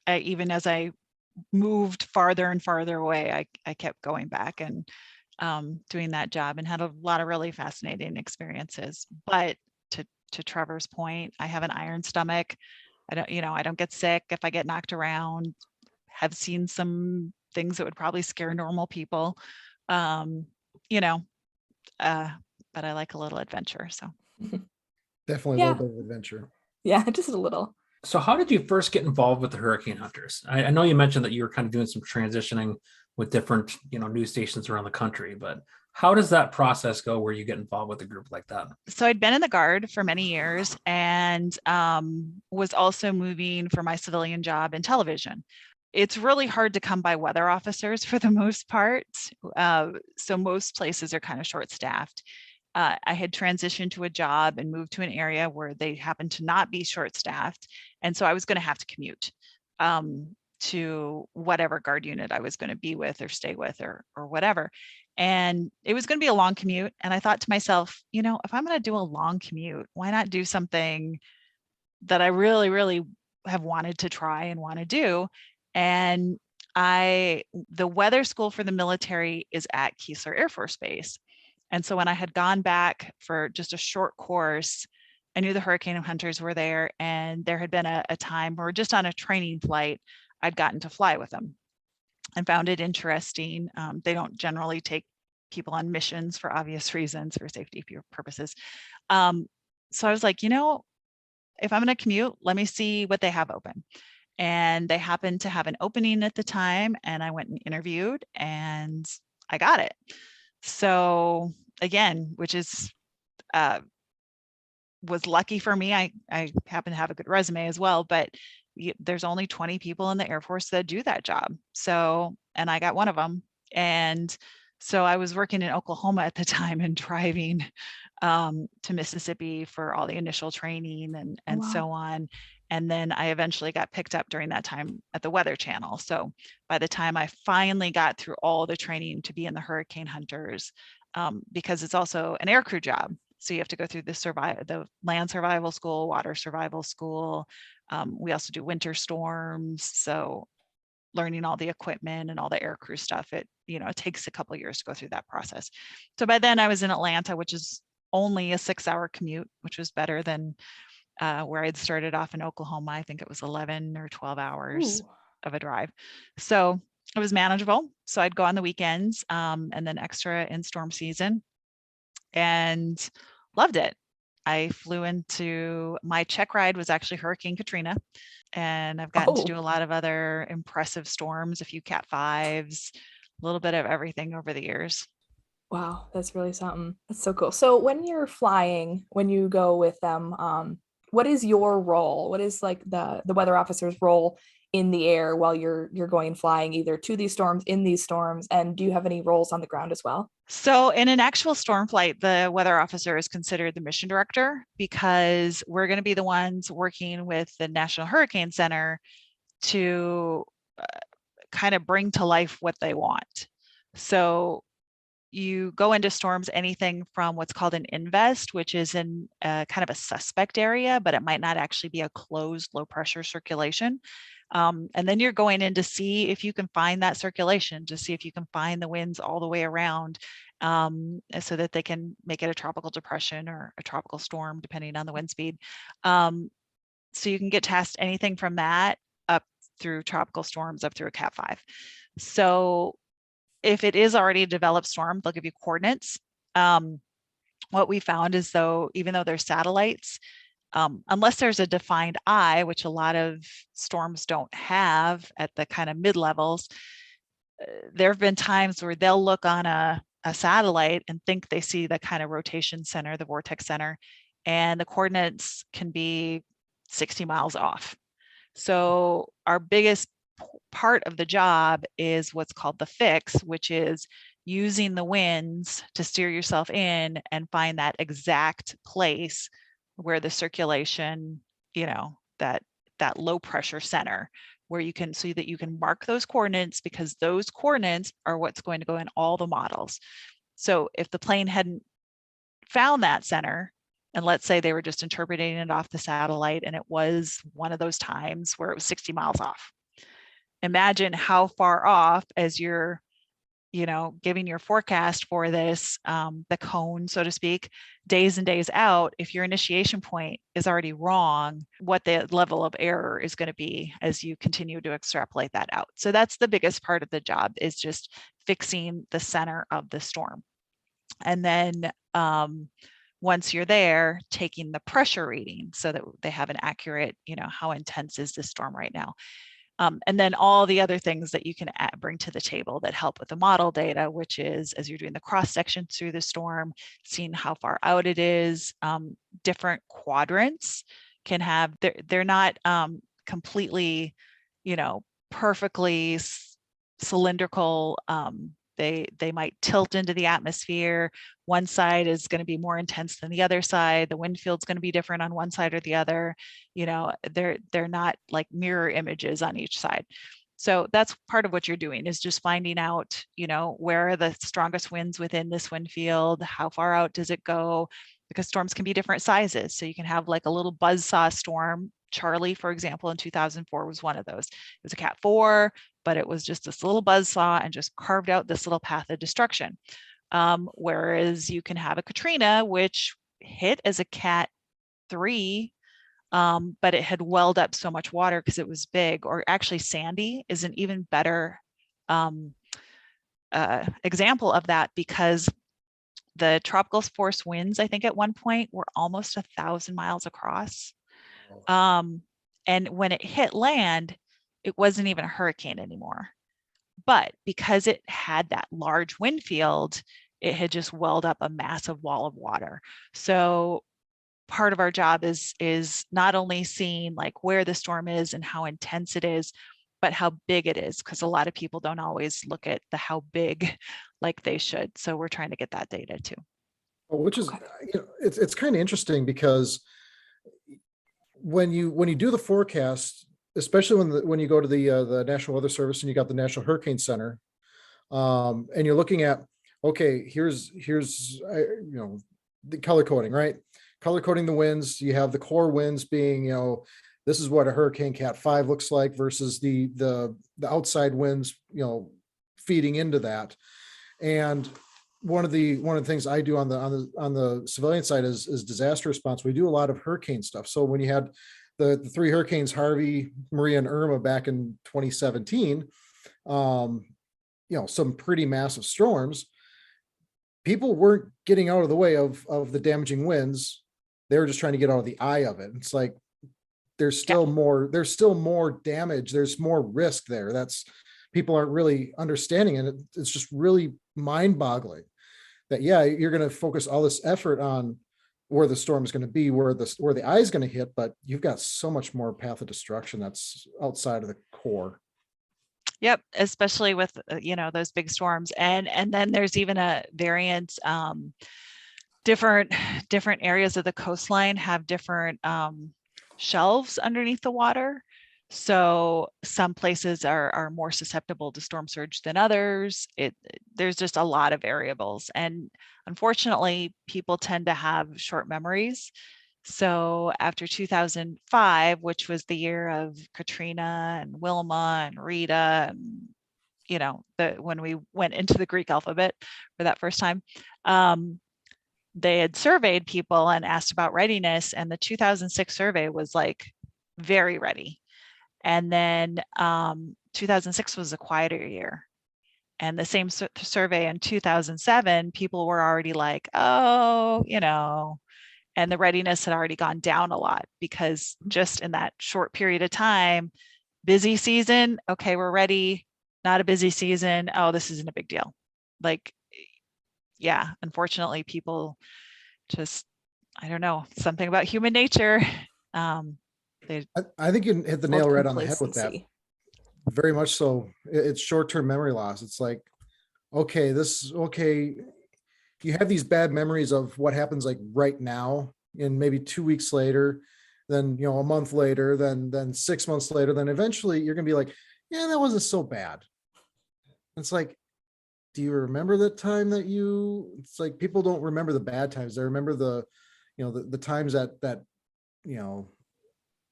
Even as I moved farther and farther away, I kept going back and doing that job, and had a lot of really fascinating experiences. But to Trevor's point, I have an iron stomach. I don't get sick if I get knocked around. Have seen some things that would probably scare normal people, but I like a little adventure. So definitely a little bit of adventure. Yeah, just a little. So how did you first get involved with the Hurricane Hunters? I know you mentioned that you were kind of doing some transitioning with different, news stations around the country, but How does that process go where you get involved with a group like that? So I'd been in the Guard for many years and was also moving for my civilian job in television. It's really hard to come by weather officers for the most part. So most places are kind of short-staffed. I had transitioned to a job and moved to an area where they happened to not be short-staffed. And so I was going to have to commute to whatever Guard unit I was going to be with or stay with or whatever. And it was going to be a long commute. And I thought to myself, you know, if I'm going to do a long commute, why not do something that I really, really have wanted to try and want to do? And the weather school for the military is at Keesler Air Force Base. And so when I had gone back for just a short course, I knew the Hurricane Hunters were there, and there had been a time where just on a training flight, I'd gotten to fly with them and found it interesting. They don't generally take people on missions for obvious reasons, for safety purposes. So I was like, you know, if I'm going to commute, let me see what they have open. And they happened to have an opening at the time, and I went and interviewed, and I got it. So again, which is was lucky for me. I happen to have a good resume as well, but there's only 20 people in the Air Force that do that job. So, and I got one of them. And so I was working in Oklahoma at the time and driving to Mississippi for all the initial training and so on. And then I eventually got picked up during that time at the Weather Channel. So by the time I finally got through all the training to be in the Hurricane Hunters, because it's also an aircrew job. So you have to go through the land survival school, water survival school. We also do winter storms. So learning all the equipment and all the aircrew stuff, it takes a couple of years to go through that process. So by then I was in Atlanta, which is only a 6-hour commute, which was better than where I'd started off in Oklahoma. I think it was 11 or 12 hours of a drive. So it was manageable. So I'd go on the weekends and then extra in storm season, and loved it. I flew into, my check ride was actually Hurricane Katrina, and I've gotten to do a lot of other impressive storms, a few Cat 5s, a little bit of everything over the years. Wow, that's really something. That's so cool. So when you're flying, when you go with them, what is your role? What is like the weather officer's role in the air while you're going and flying either to these storms, in these storms, and do you have any roles on the ground as well? So in an actual storm flight, the weather officer is considered the mission director, because we're going to be the ones working with the National Hurricane Center to kind of bring to life what they want. So you go into storms, anything from what's called an invest, which is in kind of a suspect area, but it might not actually be a closed low pressure circulation. And then you're going in to see if you can find that circulation, to see if you can find the winds all the way around, so that they can make it a tropical depression or a tropical storm, depending on the wind speed. So you can get past anything from that up through tropical storms, up through a Cat 5. So if it is already a developed storm, they'll give you coordinates. What we found is, though, even though they're satellites, unless there's a defined eye, which a lot of storms don't have at the kind of mid-levels, there have been times where they'll look on a satellite and think they see the kind of rotation center, the vortex center, and the coordinates can be 60 miles off. So our biggest part of the job is what's called the fix, which is using the winds to steer yourself in and find that exact place where the circulation, that low pressure center, where you can, so that you can mark those coordinates, because those coordinates are what's going to go in all the models. So if the plane hadn't found that center, and let's say they were just interpreting it off the satellite, and it was one of those times where it was 60 miles off, imagine how far off, as you're giving your forecast for this, the cone, so to speak, days and days out, if your initiation point is already wrong, what the level of error is going to be as you continue to extrapolate that out. So that's the biggest part of the job, is just fixing the center of the storm. And then once you're there, taking the pressure reading so that they have an accurate, how intense is this storm right now. And then all the other things that you can bring to the table that help with the model data, which is as you're doing the cross section through the storm, seeing how far out it is. Different quadrants can have, they're not completely, perfectly cylindrical. They might tilt into the atmosphere. One side is going to be more intense than the other side. The wind field's going to be different on one side or the other. They're not like mirror images on each side. So that's part of what you're doing, is just finding out, where are the strongest winds within this wind field? How far out does it go? Because storms can be different sizes. So you can have like a little buzzsaw storm. Charlie, for example, in 2004 was one of those. It was a Cat 4, but it was just this little buzzsaw and just carved out this little path of destruction. Whereas you can have a Katrina, which hit as a Cat 3, but it had welled up so much water because it was big. Or actually Sandy is an even better example of that, because the tropical force winds, I think at one point, were almost 1,000 miles across. And when it hit land, it wasn't even a hurricane anymore. But because it had that large wind field, it had just welled up a massive wall of water. So part of our job is not only seeing like where the storm is and how intense it is, but how big it is, because a lot of people don't always look at the how big like they should. So we're trying to get that data too. Which is, it's kind of interesting, because when you do the forecast, especially when you go to the National Weather Service and you got the National Hurricane Center, and you're looking at, okay, here's the color coding, right? Color coding the winds. You have the core winds being, this is what a Hurricane Cat 5 looks like versus the outside winds, feeding into that. And one of the things I do on the civilian side is disaster response. We do a lot of hurricane stuff. So when you had the 3 hurricanes, Harvey, Maria, and Irma back in 2017, some pretty massive storms, people weren't getting out of the way of the damaging winds. They were just trying to get out of the eye of it. It's like, there's still more damage. There's more risk there. That's, people aren't really understanding it. It's just really mind boggling that, you're going to focus all this effort on where the storm is going to be, where the eye is going to hit, but you've got so much more path of destruction that's outside of the core. Yep, especially with those big storms, and then there's even a variant. Different areas of the coastline have different shelves underneath the water. So some places are more susceptible to storm surge than others. There's just a lot of variables. And unfortunately, people tend to have short memories. So after 2005, which was the year of Katrina and Wilma and Rita, and, when we went into the Greek alphabet for that first time, they had surveyed people and asked about readiness. And the 2006 survey was like very ready. And then 2006 was a quieter year. And the same survey in 2007, people were already like, oh, and the readiness had already gone down a lot, because just in that short period of time, busy season, okay, we're ready. Not a busy season, oh, this isn't a big deal. Like, unfortunately, people just, I don't know, something about human nature. I think you hit the nail right on the head with that. Very much so. It's short-term memory loss. It's like, okay, you have these bad memories of what happens like right now, and maybe 2 weeks later, then, a month later, then 6 months later, then eventually you're going to be like, yeah, that wasn't so bad. It's like, do you remember the time it's like, people don't remember the bad times. They remember the times that,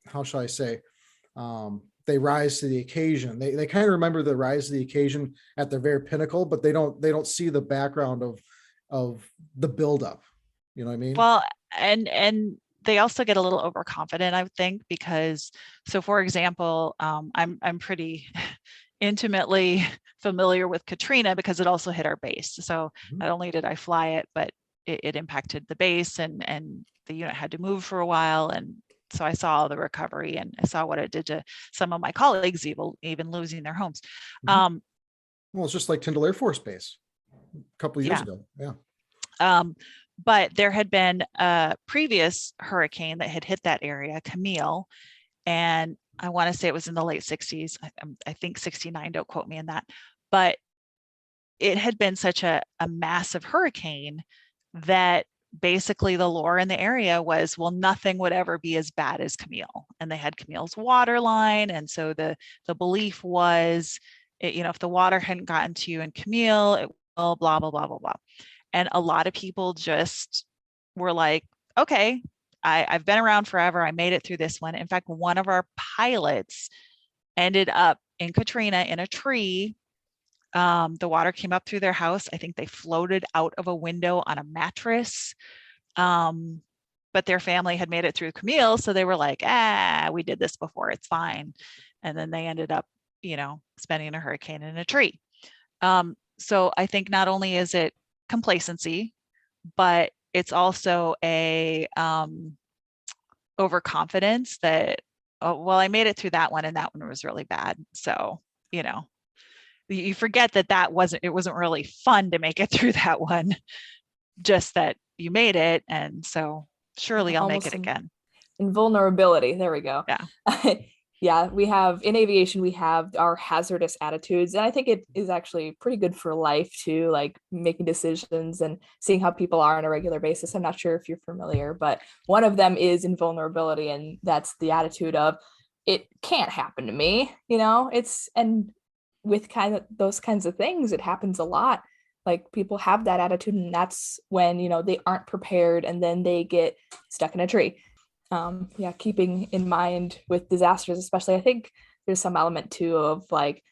how shall I say, they rise to the occasion. They kind of remember the rise to the occasion at their very pinnacle, but they don't see the background of the buildup. You know what I mean? Well, and they also get a little overconfident, I would think, because, so for example, I'm pretty intimately familiar with Katrina because it also hit our base. So not only did I fly it, but it impacted the base, and the unit had to move for a while, and so I saw the recovery, and I saw what it did to some of my colleagues, even losing their homes. Well, it's just like Tyndall Air Force Base a couple of years ago. Yeah. But there had been a previous hurricane that had hit that area, Camille, and I want to say it was in the late 60s. I think 69, don't quote me on that. But it had been such a massive hurricane that basically the lore in the area was, well, nothing would ever be as bad as Camille. And they had Camille's water line. And so the belief was, if the water hadn't gotten to you in Camille, it will blah, blah, blah, blah, blah. And a lot of people just were like, okay, I've been around forever. I made it through this one. In fact, one of our pilots ended up in Katrina in a tree. The water came up through their house. I think they floated out of a window on a mattress. But their family had made it through Camille. So they were like, we did this before, it's fine. And then they ended up, spending a hurricane in a tree. So I think not only is it complacency, but it's also a overconfidence that, oh, well, I made it through that one and that one was really bad. So, you forget that it wasn't really fun to make it through that one, just that you made it. And so surely I'll make it again. Invulnerability. There we go. Yeah. Yeah, we have in aviation, we have our hazardous attitudes. And I think it is actually pretty good for life too, like making decisions and seeing how people are on a regular basis. I'm not sure if you're familiar, but one of them is invulnerability. And that's the attitude of, it can't happen to me, and with kind of those kinds of things, it happens a lot. Like people have that attitude, and that's when, they aren't prepared and then they get stuck in a tree. Keeping in mind with disasters, especially, I think there's some element too of like,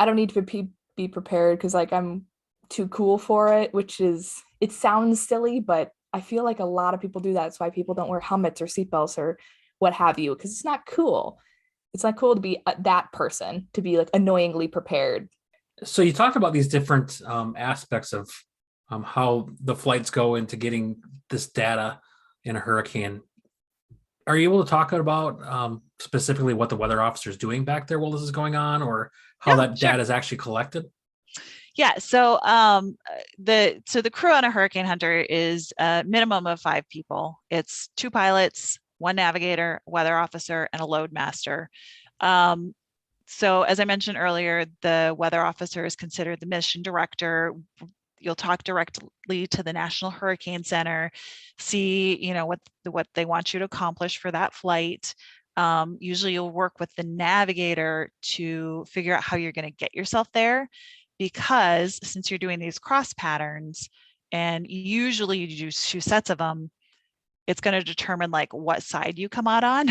I don't need to be prepared because like I'm too cool for it, it sounds silly, but I feel like a lot of people do that. That's why people don't wear helmets or seatbelts or what have you, because it's not cool. It's not cool to be that person, to be like annoyingly prepared. So you talked about these different aspects of how the flights go into getting this data in a hurricane. Are you able to talk about specifically what the weather officer is doing back there while this is going on, or how that data is actually collected? Yeah. So the crew on a Hurricane Hunter is a minimum of 5 people. It's 2 pilots, 1 navigator, weather officer, and a load master. So as I mentioned earlier, the weather officer is considered the mission director. You'll talk directly to the National Hurricane Center, see, what they want you to accomplish for that flight. Usually you'll work with the navigator to figure out how you're going to get yourself there, because since you're doing these cross patterns, and usually you do 2 sets of them, it's going to determine like what side you come out on.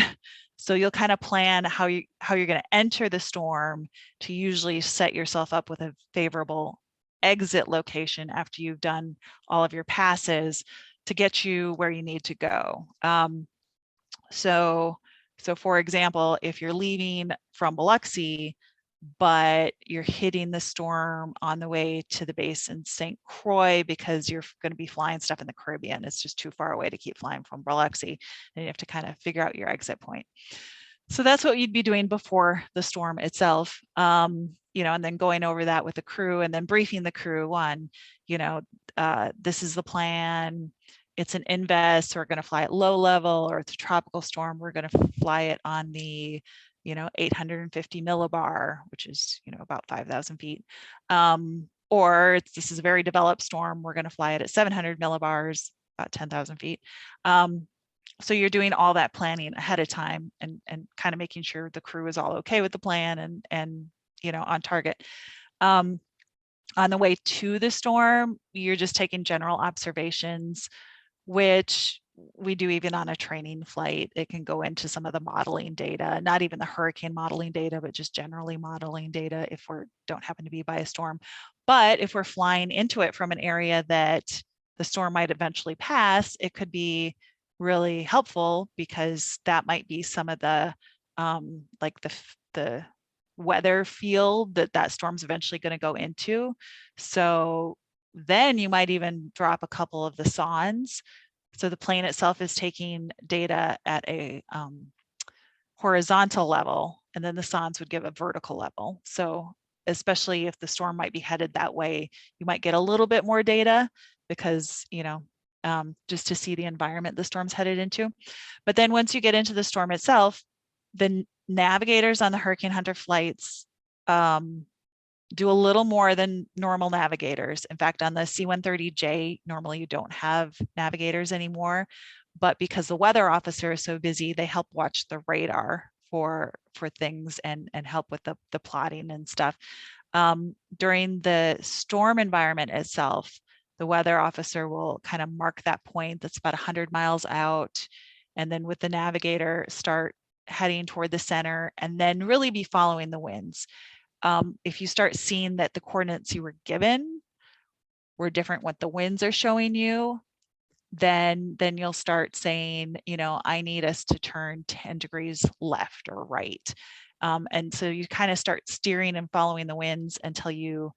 So you'll kind of plan how you're going to enter the storm to usually set yourself up with a favorable exit location after you've done all of your passes to get you where you need to go. So for example, if you're leaving from Biloxi, but you're hitting the storm on the way to the base in St. Croix because you're going to be flying stuff in the Caribbean, it's just too far away to keep flying from Biloxi, and you have to kind of figure out your exit point. So that's what you'd be doing before the storm itself. And then going over that with the crew and then briefing the crew on, this is the plan. It's an invest. We're going to fly at low level, or it's a tropical storm. We're going to fly it on the, 850 millibar, which is, about 5,000 feet. Or this is a very developed storm. We're going to fly it at 700 millibars, about 10,000 feet. So you're doing all that planning ahead of time and kind of making sure the crew is all okay with the plan and on target. On the way to the storm, you're just taking general observations, which we do even on a training flight. It can go into some of the modeling data, not even the hurricane modeling data, but just generally modeling data if we don't happen to be by a storm. But if we're flying into it from an area that the storm might eventually pass, it could be really helpful, because that might be some of the the weather field that storm's eventually going to go into. So then you might even drop a couple of the SONs So the plane itself is taking data at a horizontal level, and then the sondes would give a vertical level. So especially if the storm might be headed that way, you might get a little bit more data because, just to see the environment the storm's headed into. But then once you get into the storm itself, the navigators on the Hurricane Hunter flights do a little more than normal navigators. In fact, on the C-130J, normally you don't have navigators anymore, but because the weather officer is so busy, they help watch the radar for things and help with the plotting and stuff. During the storm environment itself, the weather officer will kind of mark that point that's about 100 miles out, and then with the navigator start heading toward the center and then really be following the winds. If you start seeing that the coordinates you were given were different what the winds are showing you, then you'll start saying, I need us to turn 10 degrees left or right. And so you kind of start steering and following the winds until you,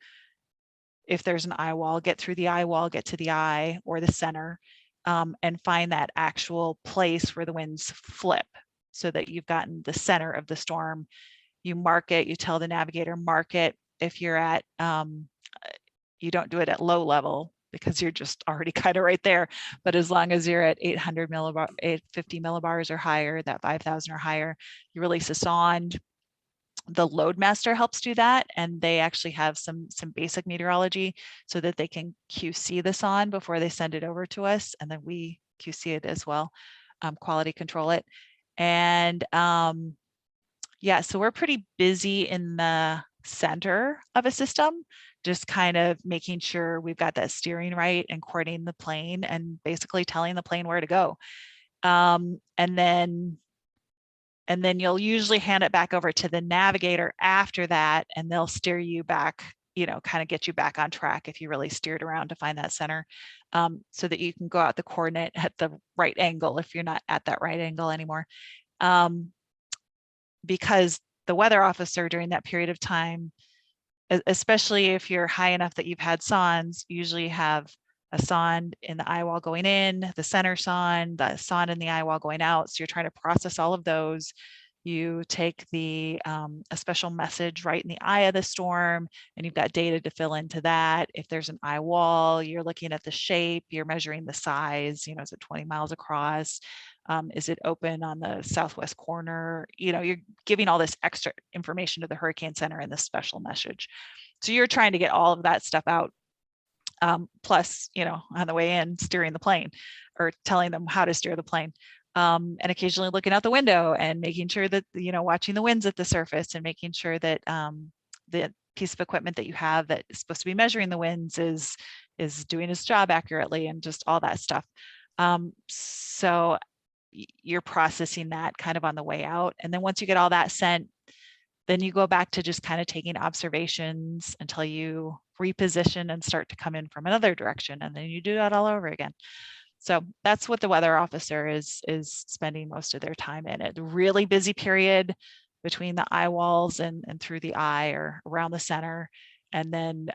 if there's an eye wall, get through the eye wall, get to the eye or the center, and find that actual place where the winds flip so that you've gotten the center of the storm. You mark it, you tell the navigator, mark it. If you're at, you don't do it at low level because you're just already kind of right there. But as long as you're at 800 millibar, 850 millibars or higher, that 5,000 or higher, you release a sonde. The loadmaster helps do that, and they actually have some basic meteorology so that they can QC the sonde before they send it over to us, and then we QC it as well, quality control it. And yeah, so we're pretty busy in the center of a system, just kind of making sure we've got that steering right and coordinating the plane and basically telling the plane where to go. And then you'll usually hand it back over to the navigator after that, and they'll steer you back, kind of get you back on track if you really steered around to find that center, so that you can go out the coordinate at the right angle if you're not at that right angle anymore. Because the weather officer during that period of time, especially if you're high enough that you've had sondes, usually have a sonde in the eye wall going in, the center sonde, the sonde in the eye wall going out. So you're trying to process all of those. You take a special message right in the eye of the storm, and you've got data to fill into that. If there's an eye wall, you're looking at the shape, you're measuring the size, is it 20 miles across? Is it open on the southwest corner? You're giving all this extra information to the Hurricane Center in this special message. So you're trying to get all of that stuff out. Plus, on the way in, steering the plane or telling them how to steer the plane. And occasionally looking out the window and making sure that, watching the winds at the surface and making sure that the piece of equipment that you have that is supposed to be measuring the winds is doing its job accurately, and just all that stuff. So you're processing that kind of on the way out. And then once you get all that sent, then you go back to just kind of taking observations until you reposition and start to come in from another direction. And then you do that all over again. So that's what the weather officer is spending most of their time in. A really busy period between the eye walls and through the eye or around the center. And then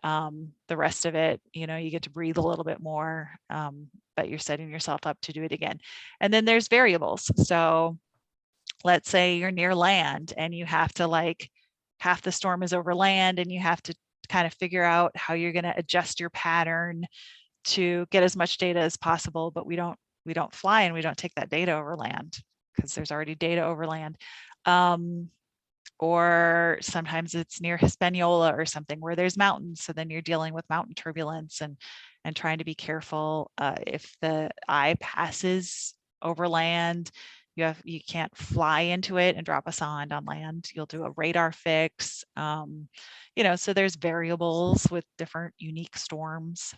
the rest of it, you get to breathe a little bit more, but you're setting yourself up to do it again. And then there's variables. So let's say you're near land and you have to, half the storm is over land, and you have to kind of figure out how you're going to adjust your pattern to get as much data as possible. But we don't fly and we don't take that data over land because there's already data over land. Or sometimes it's near Hispaniola or something where there's mountains. So then you're dealing with mountain turbulence and trying to be careful. If the eye passes over land, you can't fly into it and drop a sonde on land. You'll do a radar fix. So there's variables with different unique storms.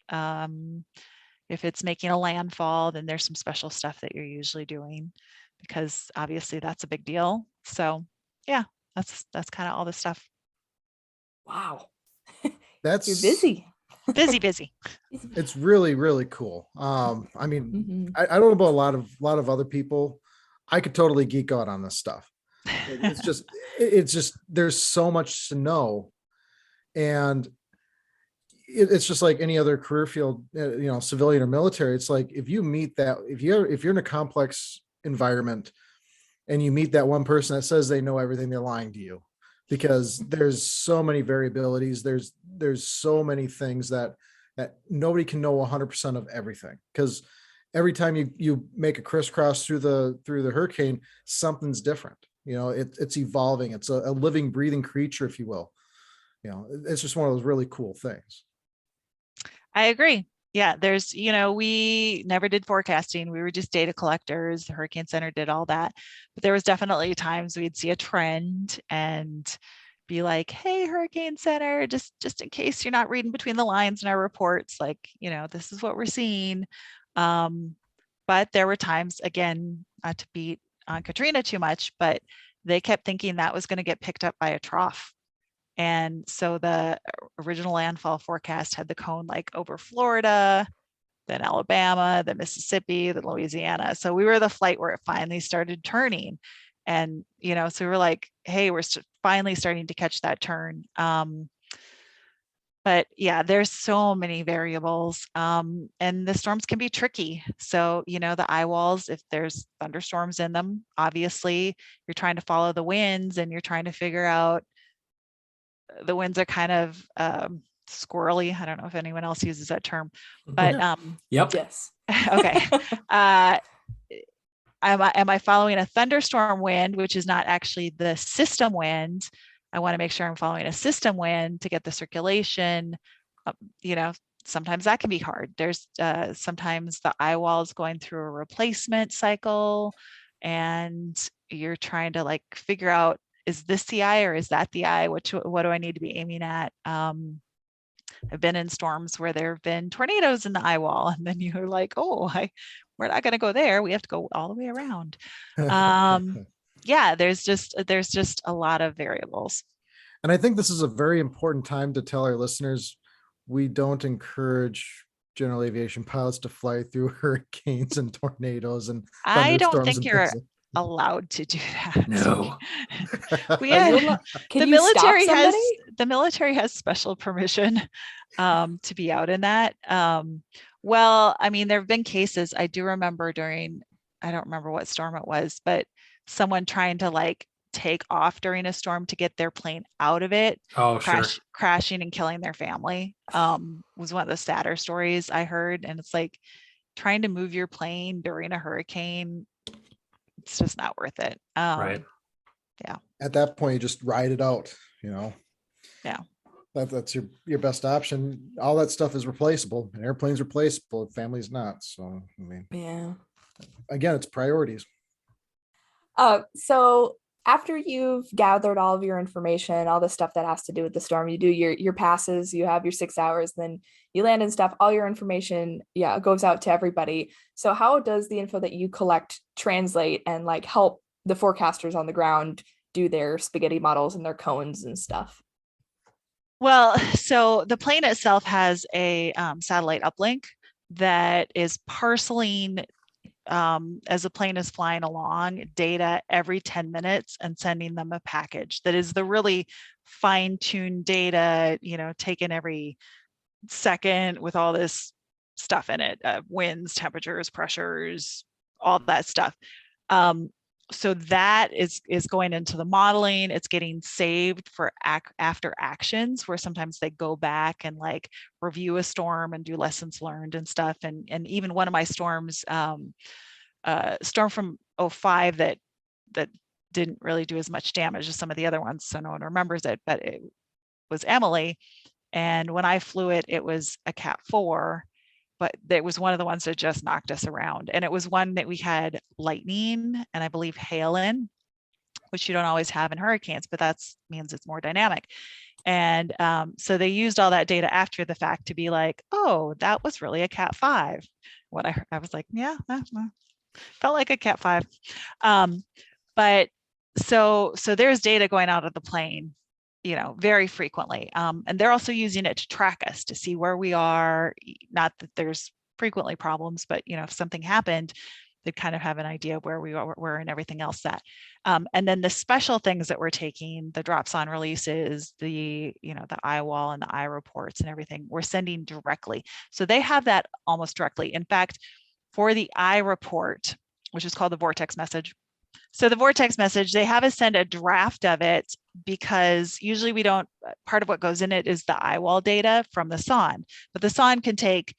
If it's making a landfall, then there's some special stuff that you're usually doing, because obviously that's a big deal. So yeah, that's kind of all the stuff. Wow. That's You're busy. busy. It's really, really cool. I mean, Mhm. I don't know about a lot of other people. I could totally geek out on this stuff. It's just there's so much to know. And it's just like any other career field, civilian or military. It's like, if you meet that, if you're in a complex environment and you meet that one person that says they know everything, they're lying to you, because there's so many variabilities. There's so many things that nobody can know 100% of everything, because every time you make a crisscross through the hurricane, something's different. It's evolving. It's a living, breathing creature, if you will. It's just one of those really cool things. I agree. Yeah, there's, we never did forecasting. We were just data collectors. The Hurricane Center did all that. But there was definitely times we'd see a trend and be like, hey, Hurricane Center, just in case you're not reading between the lines in our reports, like, this is what we're seeing. But there were times, again, not to beat on Katrina too much, but they kept thinking that was going to get picked up by a trough. And so the original landfall forecast had the cone like over Florida, then Alabama, then Mississippi, then Louisiana. So we were the flight where it finally started turning. And, so we were like, hey, we're finally starting to catch that turn. But yeah, there's so many variables, and the storms can be tricky. So, the eye walls, if there's thunderstorms in them, obviously you're trying to follow the winds and you're trying to figure out, the winds are kind of squirrely. I don't know if anyone else uses that term, but Yep. Yes. okay. Am I following a thunderstorm wind, which is not actually the system wind? I want to make sure I'm following a system wind to get the circulation. Sometimes that can be hard. There's sometimes the eye wall is going through a replacement cycle, and you're trying to like figure out, is this the eye or is that the eye? What do I need to be aiming at? I've been in storms where there have been tornadoes in the eye wall, and then you're like, oh, we're not going to go there. We have to go all the way around. Yeah, there's just a lot of variables. And I think this is a very important time to tell our listeners, we don't encourage general aviation pilots to fly through hurricanes and tornadoes and I don't thunderstorms think and you're things. allowed to do that. No. Can you stop somebody? The military has special permission to be out in that. Well, I mean, there have been cases. I do remember I don't remember what storm it was, but someone trying to like take off during a storm to get their plane out of it, crashing and killing their family, was one of the sadder stories I heard. And it's like, trying to move your plane during a hurricane, it's just not worth it. Right. Yeah. At that point, you just ride it out, Yeah. That's your best option. All that stuff is replaceable. An airplane's replaceable, family's not. So, I mean, Yeah. Again, it's priorities. So after you've gathered all of your information, all the stuff that has to do with the storm, you do your passes, you have your 6 hours, then you land and stuff, all your information, goes out to everybody. So how does the info that you collect translate and like help the forecasters on the ground do their spaghetti models and their cones and stuff? Well, so the plane itself has a satellite uplink that is parceling, as the plane is flying along, data every 10 minutes and sending them a package that is the really fine-tuned data, taken every second with all this stuff in it, winds, temperatures, pressures, all that stuff. So that is going into the modeling. It's getting saved for after actions, where sometimes they go back and like review a storm and do lessons learned and stuff. And even one of my storms, storm from 2005 that didn't really do as much damage as some of the other ones, so no one remembers it, but it was Emily. And when I flew it, it was a Cat 4. But it was one of the ones that just knocked us around. And it was one that we had lightning and I believe hail in, which you don't always have in hurricanes, but that means it's more dynamic. And so they used all that data after the fact to be like, oh, that was really a Cat 5. What I was like, yeah, felt like a Cat 5. But so there's data going out of the plane, very frequently. And they're also using it to track us, to see where we are. Not that there's frequently problems, but if something happened, they'd kind of have an idea of where we were and everything else that. And then the special things that we're taking, the drops on releases, the eye wall and the eye reports and everything, we're sending directly. So they have that almost directly. In fact, for the eye report, which is called the vortex message. So the vortex message, they have us send a draft of it because usually we don't, part of what goes in it is the eye wall data from the SON, but the SON can take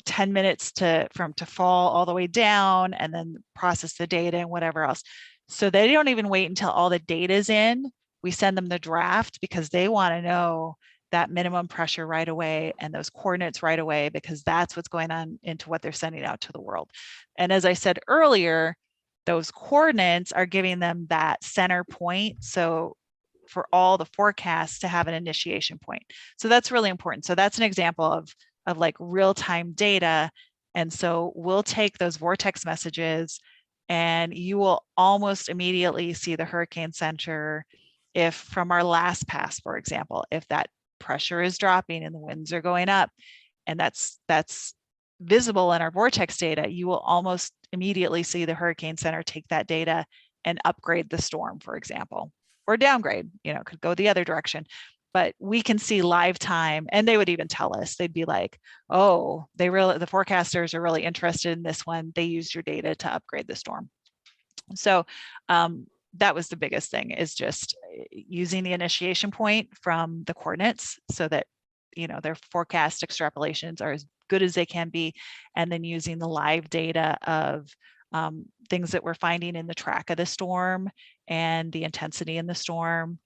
10 minutes to fall all the way down and then process the data and whatever else. So they don't even wait until all the data is in. We send them the draft because they want to know that minimum pressure right away and those coordinates right away, because that's what's going on into what they're sending out to the world. And as I said earlier, those coordinates are giving them that center point. So for all the forecasts to have an initiation point. So that's really important. So that's an example of like real-time data. And so we'll take those vortex messages and you will almost immediately see the hurricane center if from our last pass, for example, if that pressure is dropping and the winds are going up, and that's visible in our vortex data, you will almost immediately see the hurricane center take that data and upgrade the storm, for example, or downgrade, could go the other direction. But we can see live time, and they would even tell us, they'd be like, oh, the forecasters are really interested in this one. They used your data to upgrade the storm. So that was the biggest thing, is just using the initiation point from the coordinates so that, their forecast extrapolations are as good as they can be. And then using the live data of things that we're finding in the track of the storm and the intensity in the storm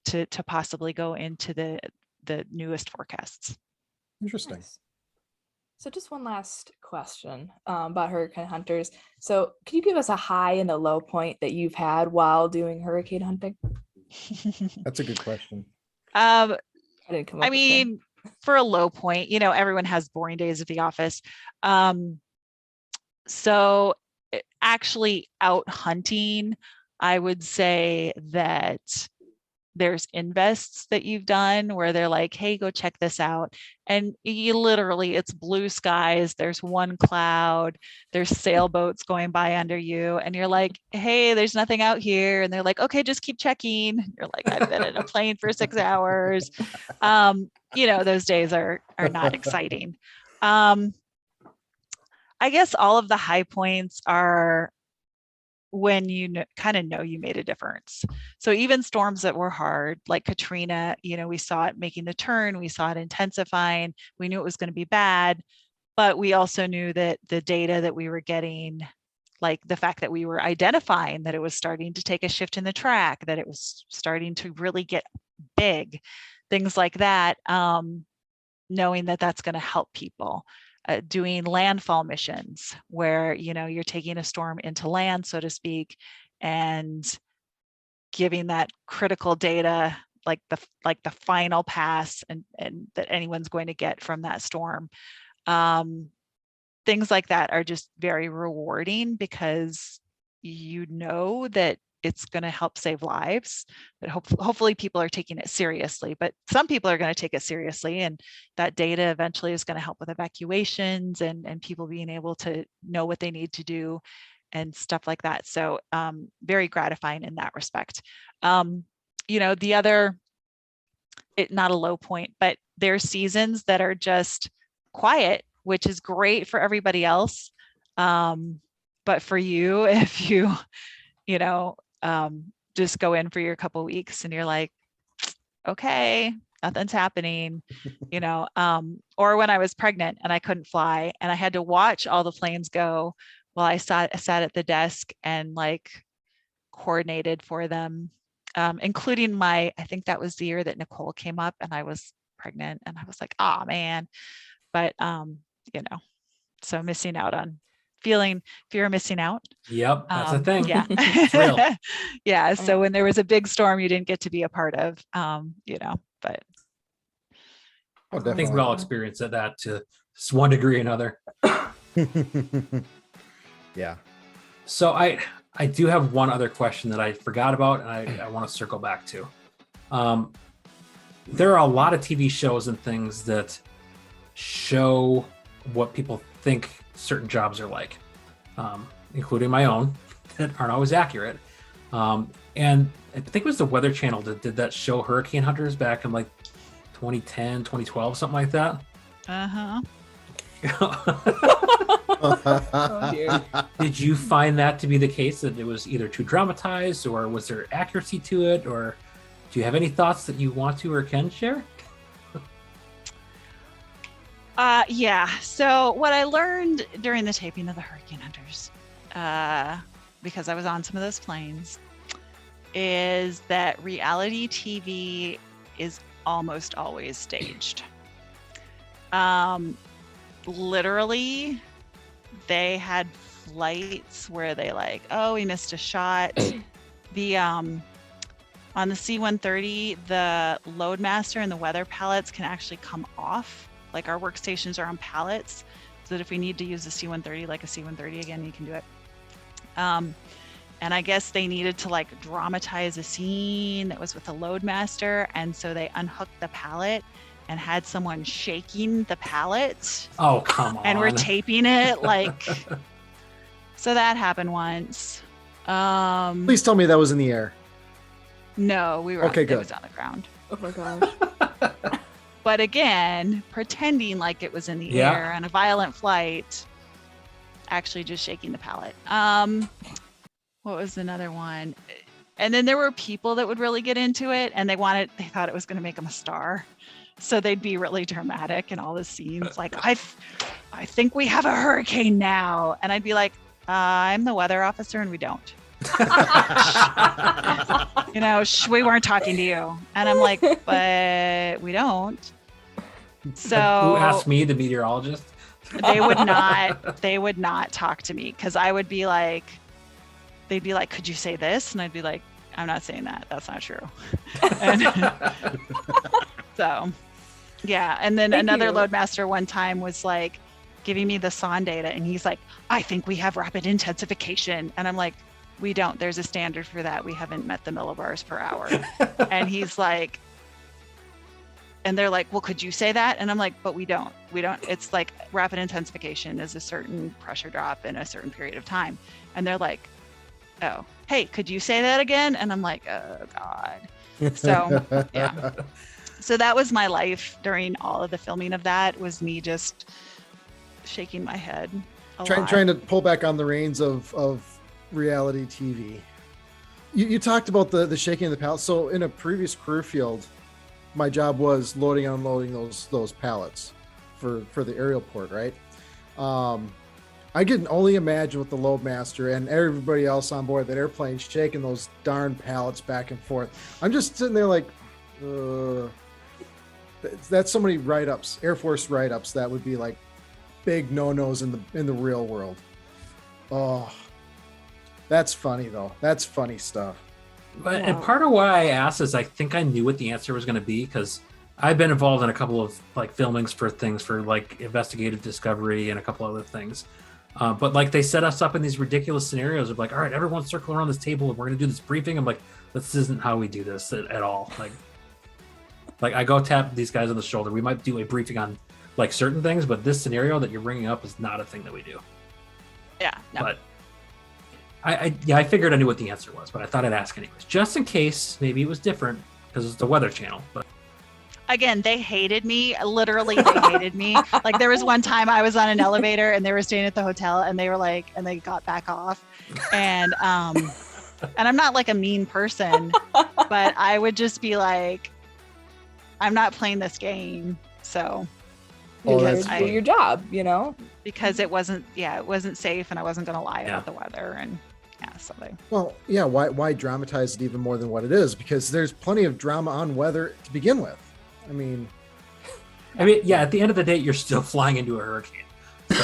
to possibly go into the newest forecasts. Interesting. Nice. So just one last question about Hurricane Hunters. So can you give us a high and a low point that you've had while doing hurricane hunting? That's a good question. I didn't come up with one. For a low point, everyone has boring days at the office. So actually out hunting, I would say that there's invests that you've done where they're like, hey, go check this out. And you literally, it's blue skies. There's one cloud, there's sailboats going by under you. And you're like, hey, there's nothing out here. And they're like, okay, just keep checking. You're like, I've been in a plane for 6 hours. Those days are not exciting. I guess all of the high points are when you kind of know you made a difference. So even storms that were hard, like Katrina, we saw it making the turn, we saw it intensifying, we knew it was going to be bad, but we also knew that the data that we were getting, like the fact that we were identifying that it was starting to take a shift in the track, that it was starting to really get big, things like that, knowing that that's going to help people. Doing landfall missions where you're taking a storm into land, so to speak, and giving that critical data, like the final pass and that anyone's going to get from that storm. Things like that are just very rewarding because that it's going to help save lives, that hopefully people are taking it seriously, but some people are going to take it seriously, and that data eventually is going to help with evacuations and people being able to know what they need to do and stuff like that. So very gratifying in that respect. The other, not a low point, but there's seasons that are just quiet, which is great for everybody else. But for you, if you just go in for your couple weeks and you're like, okay, nothing's happening, or when I was pregnant and I couldn't fly and I had to watch all the planes go while I sat at the desk and like coordinated for them, including I think that was the year that Nicole came up and I was pregnant and I was like, oh man, but so missing out on fear of missing out. Yep, that's a thing. Yeah. It's real. Yeah. So when there was a big storm you didn't get to be a part of, but Oh, I think we definitely. all experience that to one degree or another. Yeah. So I do have one other question that I forgot about and I want to circle back to. There are a lot of TV shows and things that show what people think certain jobs are like. including my own, that aren't always accurate. And I think it was the Weather Channel that did that show Hurricane Hunters back in like 2010, 2012, something like that. Uh-huh. Oh, dear. Did you find that to be the case, that it was either too dramatized, or was there accuracy to it, or do you have any thoughts that you want to or can share? Yeah. So what I learned during the taping of the Hurricane Hunters, because I was on some of those planes, is that reality TV is almost always staged. Literally, they had flights where they like, oh, we missed a shot. The on the C-130, the Loadmaster and the weather pallets can actually come off. Like our workstations are on pallets, so that if we need to use the C-130 like a C-130 again, you can do it. And I guess they needed to like dramatize a scene that was with the Loadmaster, and so they unhooked the pallet and had someone shaking the pallet. Oh, come on. And we're taping it like. So that happened once. Please tell me that was in the air. No, we were Okay, it good. was on the ground. Oh my gosh. But again, pretending like it was in the Yeah. air on a violent flight, actually just shaking the pallet. What was another one? And then there were people that would really get into it, and they thought it was going to make them a star. So they'd be really dramatic in all the scenes. Like, I think we have a hurricane now. And I'd be like, I'm the weather officer and we don't. We weren't talking to you. And I'm like, but we don't. So who asked me, the meteorologist? they would not talk to me, because I would be like, they'd be like, could you say this? And I'd be like, I'm not saying that. That's not true. And so, yeah. And then Thank another you. Loadmaster one time was like giving me the SON data, and he's like, I think we have rapid intensification. And I'm like, we don't. There's a standard for that. We haven't met the millibars per hour. And he's like, and they're like, well, could you say that? And I'm like, but we don't. It's like rapid intensification is a certain pressure drop in a certain period of time. And they're like, oh, hey, could you say that again? And I'm like, oh God. So yeah. So that was my life during all of the filming of that, was me just shaking my head a lot. Trying to pull back on the reins of reality TV. You talked about the shaking of the pallets. So in a previous career field, my job was loading and unloading those pallets for the aerial port, right? I can only imagine with the Loadmaster and everybody else on board that airplane shaking those darn pallets back and forth. I'm just sitting there like, that's so many write-ups, Air Force write-ups that would be like big no-nos in the real world. Oh, that's funny though. That's funny stuff. But and part of why I asked is I think I knew what the answer was going to be, because I've been involved in a couple of like filmings for things for like investigative discovery and a couple other things. But like they set us up in these ridiculous scenarios of like, all right, everyone circle around this table and we're going to do this briefing. I'm like, this isn't how we do this at all. Like I go tap these guys on the shoulder. We might do a briefing on like certain things, but this scenario that you're bringing up is not a thing that we do. Yeah. No. But I figured I knew what the answer was, but I thought I'd ask anyways, just in case maybe it was different because it's the Weather Channel. But Again, they hated me. Literally, they hated me. Like there was one time I was on an elevator and they were staying at the hotel, and they were like, and they got back off. And I'm not like a mean person, but I would just be like, I'm not playing this game. So You're that's here to do your job, because it wasn't safe, and I wasn't going to lie about the weather. And yeah, so they. Well, yeah, why dramatize it even more than what it is? Because there's plenty of drama on weather to begin with. I mean, yeah, at the end of the day, you're still flying into a hurricane. So.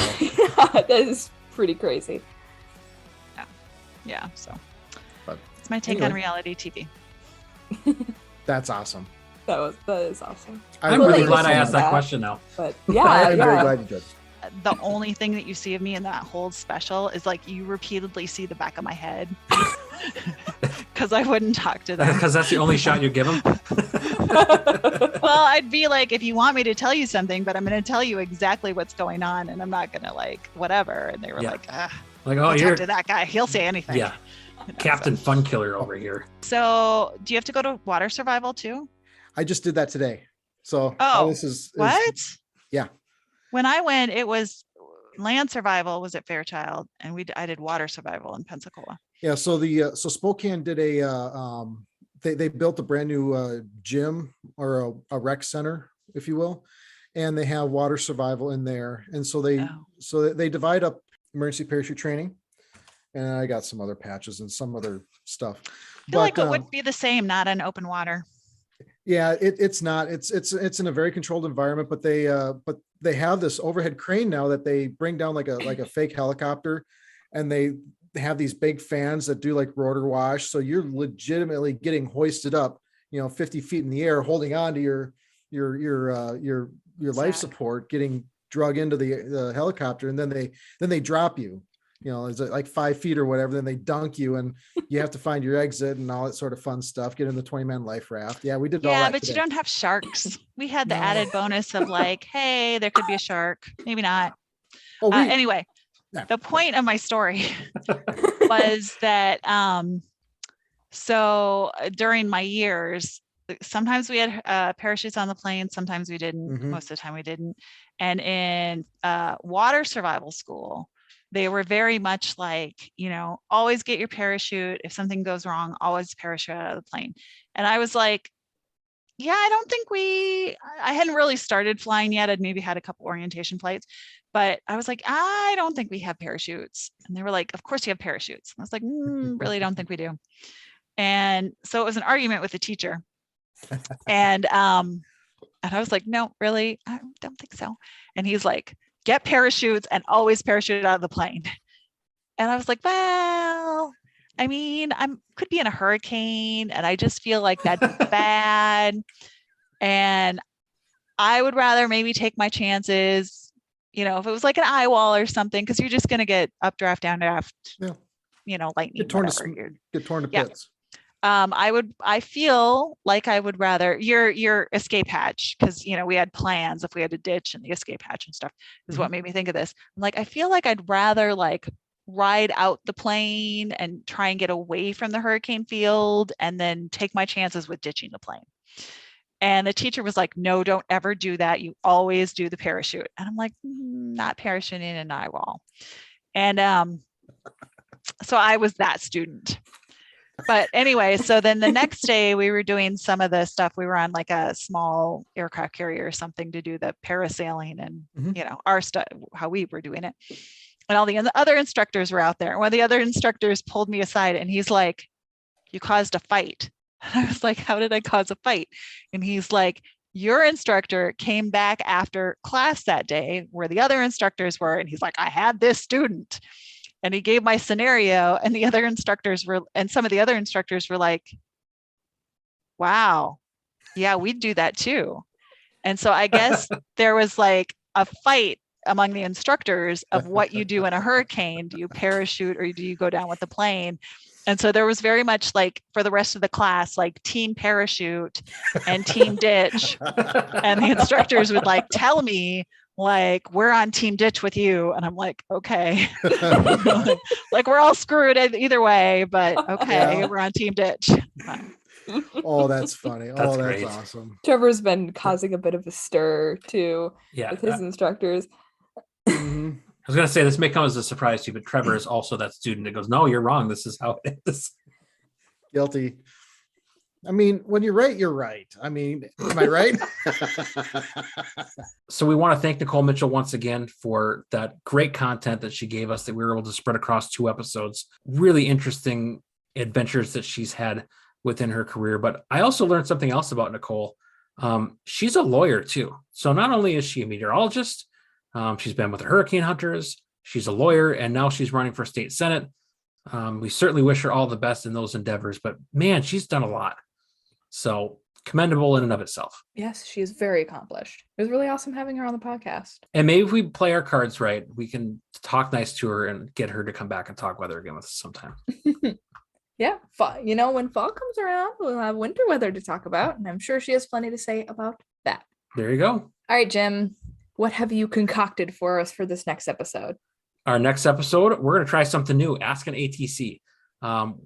That is pretty crazy. Yeah, so But it's my take on reality TV. that's awesome. That is awesome. I'm Well, really thank glad you I so asked that much. question now. But yeah, I'm very yeah. glad you did. The only thing that you see of me in that whole special is like you repeatedly see the back of my head, because I wouldn't talk to them. Because that's the only shot you give them. Well, I'd be like, if you want me to tell you something, but I'm going to tell you exactly what's going on, and I'm not going to like whatever. And they were Yeah. like, Like, Go oh, you're talk to that guy. He'll say anything. yeah, Captain Fun Killer over here. So do you have to go to water survival too? I just did that today. So Oh, this is what? Yeah. When I went, it was land survival was at Fairchild, and I did water survival in Pensacola. Yeah. So so Spokane did they built a brand new gym or a rec center, if you will, and they have water survival in there. And so they divide up emergency parachute training, and I got some other patches and some other stuff. I feel like it would be the same, not in open water. Yeah, it's not. It's in a very controlled environment, but they have this overhead crane now that they bring down like a fake helicopter, and they have these big fans that do like rotor wash. So you're legitimately getting hoisted up, 50 feet in the air, holding on to your life support, getting drug into the helicopter, and then they drop you. Is it like 5 feet or whatever? Then they dunk you, and you have to find your exit and all that sort of fun stuff. Get in the 20-man life raft. Yeah, we did all that. Yeah, but today. you don't have sharks. We had the added bonus of like, hey, there could be a shark. Maybe not. Anyway, the point of my story was that so during my years, sometimes we had parachutes on the plane, sometimes we didn't. Mm-hmm. Most of the time we didn't. And in water survival school, they were very much like, always get your parachute. If something goes wrong, always parachute out of the plane. And I was like, yeah, I don't think I hadn't really started flying yet. I'd maybe had a couple orientation flights, but I was like, I don't think we have parachutes. And they were like, of course you have parachutes. And I was like, really don't think we do. And so it was an argument with the teacher. And I was like, no, really, I don't think so. And he's like, get parachutes and always parachute out of the plane. And I was like, well, I mean, could be in a hurricane, and I just feel like that's bad. And I would rather maybe take my chances, if it was like an eye wall or something, because you're just going to get updraft, downdraft, lightning, get torn to bits. I feel like I would rather your escape hatch, because we had plans if we had a ditch, and the escape hatch and stuff is what made me think of this. I'm like, I feel like I'd rather like ride out the plane and try and get away from the hurricane field, and then take my chances with ditching the plane. And the teacher was like, no, don't ever do that. You always do the parachute. And I'm like, not parachuting in an eye wall. And so I was that student. But anyway, so then the next day we were doing some of the stuff. We were on like a small aircraft carrier or something to do the parasailing and, our stuff, how we were doing it. And all the other instructors were out there. And one of the other instructors pulled me aside, and he's like, you caused a fight. And I was like, how did I cause a fight? And he's like, your instructor came back after class that day where the other instructors were. And he's like, I had this student. And he gave my scenario, and some of the other instructors were like, wow, yeah, we'd do that too. And so I guess there was like a fight among the instructors of what you do in a hurricane. Do you parachute or do you go down with the plane? And so there was very much like for the rest of the class, like team parachute and team ditch. And the instructors would like tell me, like, we're on team ditch with you. And I'm like, okay. Like we're all screwed either way, but okay, we're on team ditch. Oh, that's funny. That's great. Awesome. Trevor's been causing a bit of a stir too with his instructors. Mm-hmm. I was going to say, this may come as a surprise to you, but Trevor is also that student that goes, no, you're wrong. This is how it is. Guilty. I mean, when you're right, you're right. I mean, am I right? So we want to thank Nicole Mitchell once again for that great content that she gave us that we were able to spread across 2 episodes. Really interesting adventures that she's had within her career. But I also learned something else about Nicole. She's a lawyer too. So not only is she a meteorologist, she's been with the Hurricane Hunters, she's a lawyer, and now she's running for state senate. We certainly wish her all the best in those endeavors, but man, she's done a lot. So commendable in and of itself. Yes, she is very accomplished. It was really awesome having her on the podcast. And maybe if we play our cards right, we can talk nice to her and get her to come back and talk weather again with us sometime. Yeah, when fall comes around, we'll have winter weather to talk about, and I'm sure she has plenty to say about that. There you go. All right, Jim, what have you concocted for us for this next episode? Our next episode, we're going to try something new, Ask an ATC.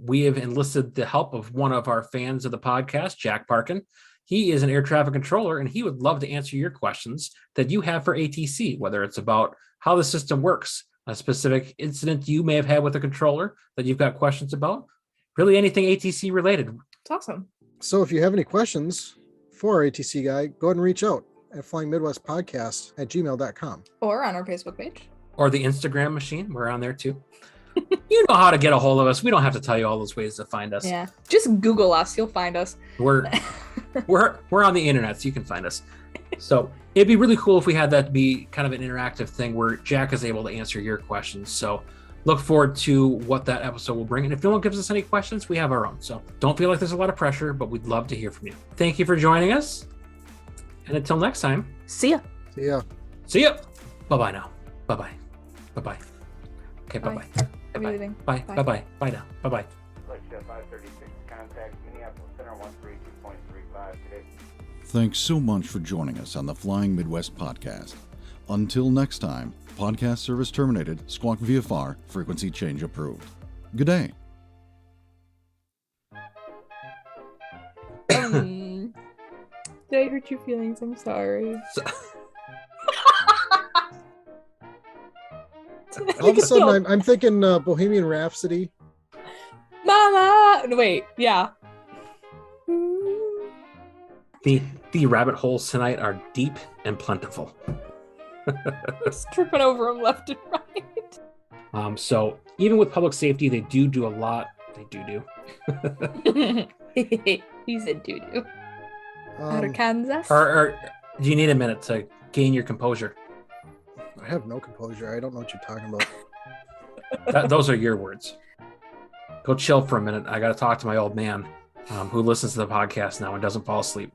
We have enlisted the help of one of our fans of the podcast, Jack Parkin. He is an air traffic controller, and he would love to answer your questions that you have for ATC, whether it's about how the system works, a specific incident you may have had with a controller that you've got questions about, really anything ATC related. It's awesome. So if you have any questions for our ATC guy, go ahead and reach out at flyingmidwestpodcast@gmail.com. Or on our Facebook page. Or the Instagram machine. We're on there too. You know how to get a hold of us. We don't have to tell you all those ways to find us. Yeah. Just Google us. You'll find us. We're on the internet, so you can find us. So it'd be really cool if we had that be kind of an interactive thing where Jack is able to answer your questions. So look forward to what that episode will bring. And if no one gives us any questions, we have our own. So don't feel like there's a lot of pressure, but we'd love to hear from you. Thank you for joining us. And until next time. See ya. See ya. See ya. Bye-bye now. Bye-bye. Bye-bye. Okay, bye-bye. I'm Bye-bye. leaving. Bye. Bye-bye. Bye now. Bye-bye. Flagship 536, contact Minneapolis Center 132.35 today. Thanks so much for joining us on the Flying Midwest podcast. Until next time, podcast service terminated, squawk VFR, frequency change approved. Good day. Did I hurt your feelings? I'm sorry. All of a sudden, I'm thinking Bohemian Rhapsody. Mama! No, wait, yeah. The rabbit holes tonight are deep and plentiful. Just tripping over them left and right. So even with public safety, they do a lot. They do. He said doo-doo. Out of Kansas. Or do you need a minute to gain your composure? I have no composure. I don't know what you're talking about. Those are your words. Go chill for a minute. I got to talk to my old man who listens to the podcast now and doesn't fall asleep.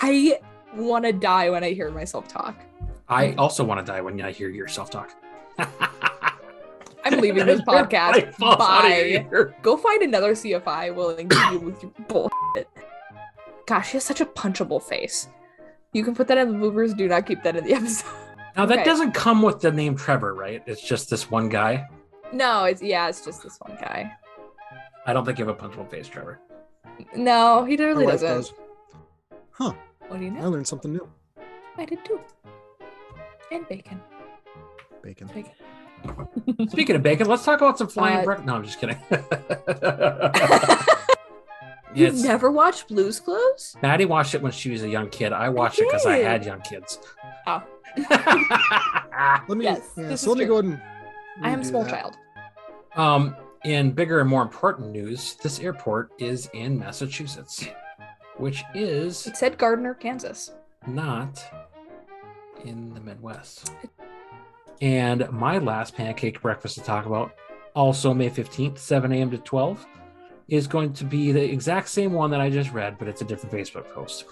I want to die when I hear myself talk. I also want to die when I hear yourself talk. I'm leaving this podcast. Bye. Here. Go find another CFI willing to deal with your bullshit. Gosh, he has such a punchable face. You can put that in the bloopers. Do not keep that in the episode. Now that Okay. doesn't come with the name Trevor, right? It's just this one guy. No, it's just this one guy. I don't think you have a punchable face, Trevor. No, he really My wife doesn't. does. Huh. What do you I know? learned something new. I did too. And bacon. Bacon. Speaking of bacon, let's talk about some flying. No, I'm just kidding. You've Yes. never watched Blue's Clues? Maddie watched it when she was a young kid. I watched it because I did. had young kids. Oh. Let me. Yes, yeah, this so is let me true. go ahead and. I am redo small that. child. In bigger and more important news, this airport is in Massachusetts, which is It said Gardner, Kansas. not in the Midwest. And my last pancake breakfast to talk about, also May 15th, 7 a.m. to 12, is going to be the exact same one that I just read, but it's a different Facebook post.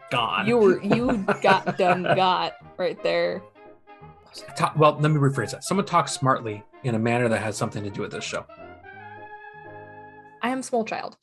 Gone. You got right there. Well, let me rephrase that. Someone talk smartly in a manner that has something to do with this show. I am small child.